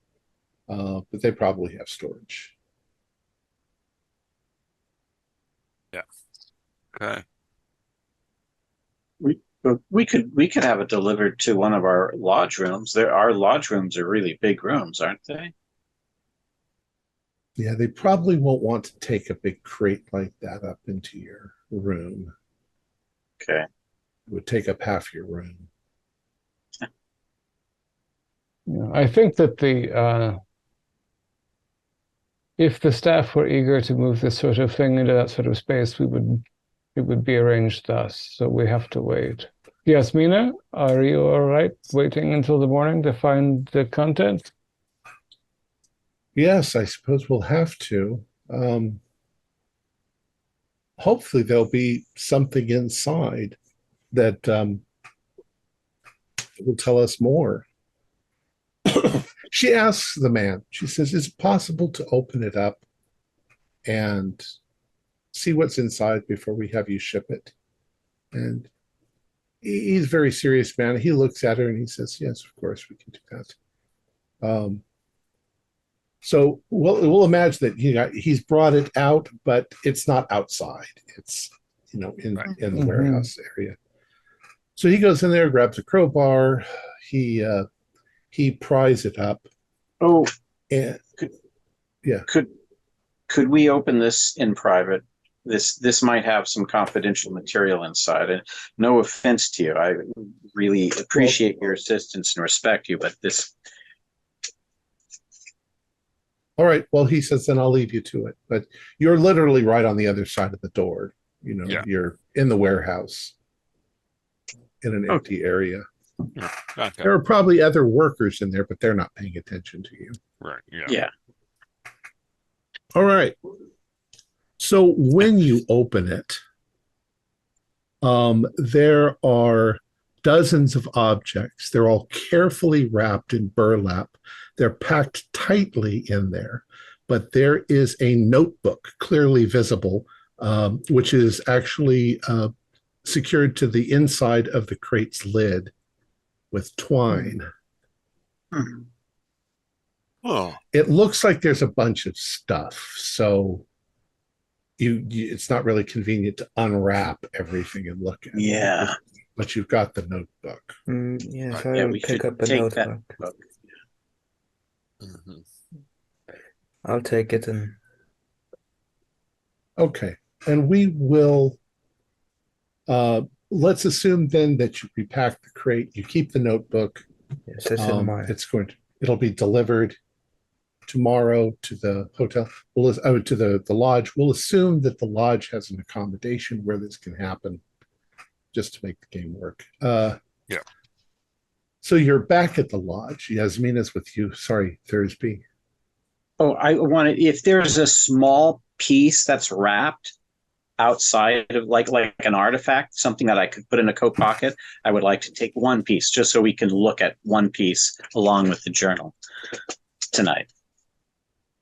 but they probably have storage. Yeah. Okay. We could have it delivered to one of our lodge rooms. Our lodge rooms are really big rooms, aren't they? Yeah, they probably won't want to take a big crate like that up into your room. Okay. It would take up half your room. Yeah, I think that if the staff were eager to move this sort of thing into that sort of space, it would be arranged thus. So we have to wait. Jasmina, are you all right waiting until the morning to find the content? Yes, I suppose we'll have to. Hopefully there'll be something inside that will tell us more. She asks the man, she says, is it possible to open it up and see what's inside before we have you ship it? And he's a very serious man. He looks at her and he says, yes, of course, we can do that. So we'll imagine that he's brought it out, but it's not outside. It's in the warehouse area. So he goes in there, grabs a crowbar. He pries it up. Oh, and could we open this in private? This might have some confidential material inside. And no offense to you, I really appreciate your assistance and respect you, but this. All right. Well, he says, then I'll leave you to it. But you're literally right on the other side of the door. You're in the warehouse in an empty area. Okay. There are probably other workers in there, but they're not paying attention to you. Right. Yeah. All right. So when you open it, There are dozens of objects. They're all carefully wrapped in burlap. They're packed tightly in there, but there is a notebook clearly visible, which is actually secured to the inside of the crate's lid with twine. Oh, It looks like there's a bunch of stuff, so it's not really convenient to unwrap everything and look at Yeah. it. But you've got the notebook. Yes, Yeah, I we will pick should up a take that notebook. book. mhm. I'll take it and Okay. And we will let's assume then that you repack the crate, you keep the notebook. yes, it's in my. It'll be delivered tomorrow to the hotel. To the lodge. We'll assume that the lodge has an accommodation where this can happen, just to make the game work. Yeah. So you're back at the lodge. Jasmina's with you. Sorry, Thursby. Oh, I wanted, if there's a small piece that's wrapped outside of like an artifact, something that I could put in a coat pocket, I would like to take one piece just so we can look at one piece along with the journal tonight.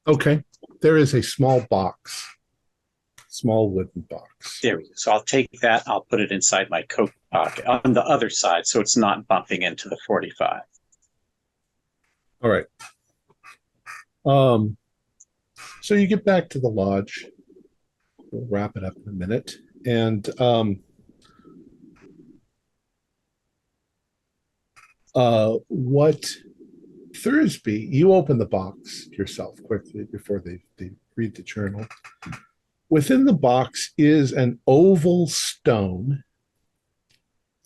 Okay. There is a small box, small wooden box. There we go. So I'll take that. I'll put it inside my coat pocket on the other side so it's not bumping into the 45. All right. So you get back to the lodge. We'll wrap it up in a minute. And what Thursby, you open the box yourself quickly before they read the journal. Within the box is an oval stone,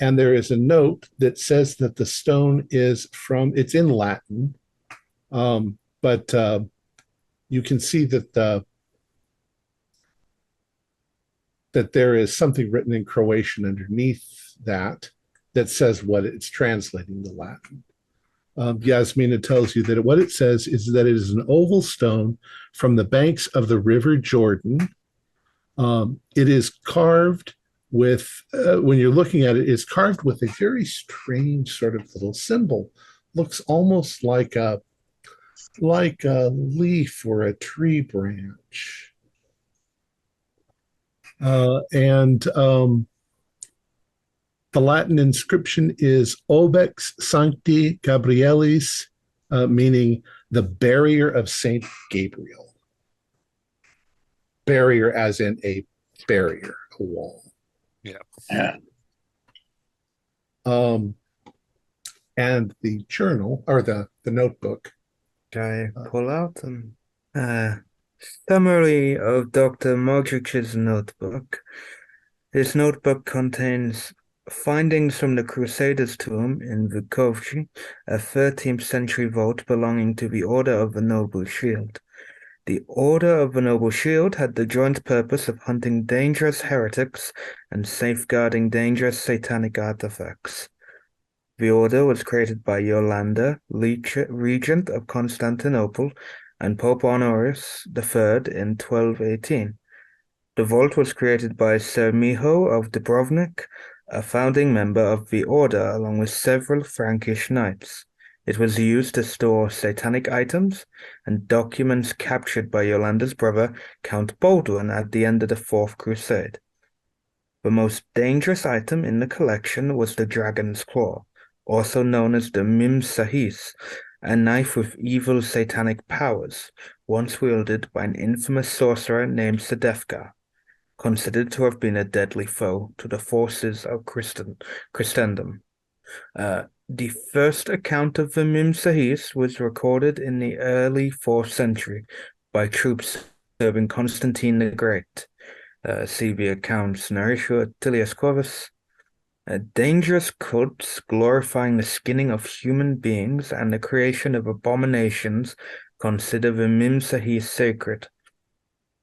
and there is a note that says that the stone is it's in Latin, but you can see that that there is something written in Croatian underneath that says what it's translating to Latin. Jasmina tells you that what it says is that it is an oval stone from the banks of the River Jordan. It is carved with, when you're looking at it, it's carved with a very strange sort of little symbol. Looks almost like a leaf or a tree branch. The Latin inscription is Obex Sancti Gabrielis, meaning the barrier of Saint Gabriel. Barrier as in a barrier, a wall. Yeah. And the journal, or the notebook. I pull out and summary of Dr. Modric's notebook. His notebook contains findings from the Crusaders' tomb in Vinkovci, a 13th century vault belonging to the Order of the Noble Shield. The Order of the Noble Shield had the joint purpose of hunting dangerous heretics and safeguarding dangerous satanic artifacts. The order was created by Yolanda, regent of Constantinople, and Pope Honorius III in 1218. The vault was created by Sir Miho of Dubrovnik, a founding member of the order, along with several Frankish knights. It was used to store satanic items and documents captured by Yolanda's brother, Count Baldwin, at the end of the Fourth Crusade. The most dangerous item in the collection was the Dragon's Claw, also known as the Mim Sahis, a knife with evil satanic powers, once wielded by an infamous sorcerer named Sedefkar, considered to have been a deadly foe to the forces of Christendom. The first account of the Mim Sahis was recorded in the early 4th century by troops serving Constantine the Great. See the accounts Narisha Tilias Corvus. Dangerous cults glorifying the skinning of human beings and the creation of abominations consider the Mim Sahis sacred.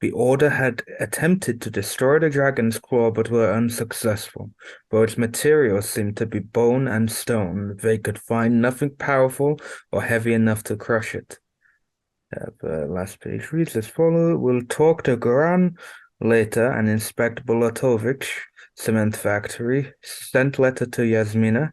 The Order had attempted to destroy the Dragon's Claw but were unsuccessful. Though its materials seemed to be bone and stone, they could find nothing powerful or heavy enough to crush it. The last page reads as follows: We'll talk to Goran later and Inspector Bolotovich cement factory, sent letter to Jasmina.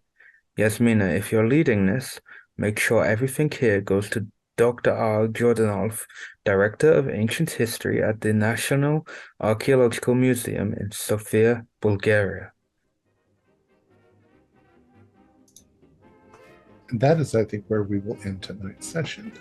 Jasmina, if you're leading this, make sure everything here goes to Dr. R. Jordanov, Director of Ancient History at the National Archaeological Museum in Sofia, Bulgaria. And that is, I think, where we will end tonight's session.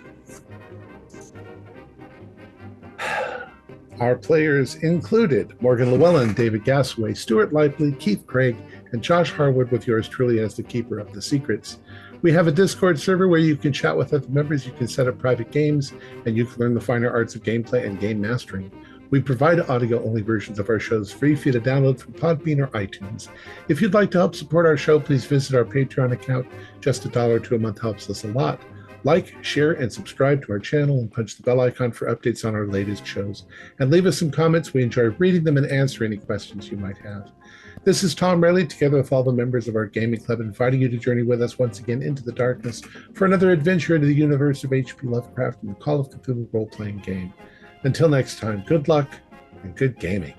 Our players included Morgan Llewellyn, David Gasaway, Stuart Lively, Keith Craig, and Josh Harwood, with yours truly as the keeper of the secrets. We have a Discord server where you can chat with other members, you can set up private games, and you can learn the finer arts of gameplay and game mastering. We provide audio-only versions of our shows free for you to download from Podbean or iTunes. If you'd like to help support our show, please visit our Patreon account. Just $1 or $2 a month helps us a lot. Like, share, and subscribe to our channel, and punch the bell icon for updates on our latest shows. And leave us some comments. We enjoy reading them and answering any questions you might have. This is Tom Rayleigh, together with all the members of our gaming club, inviting you to journey with us once again into the darkness for another adventure into the universe of H.P. Lovecraft and the Call of Cthulhu role-playing game. Until next time, good luck and good gaming.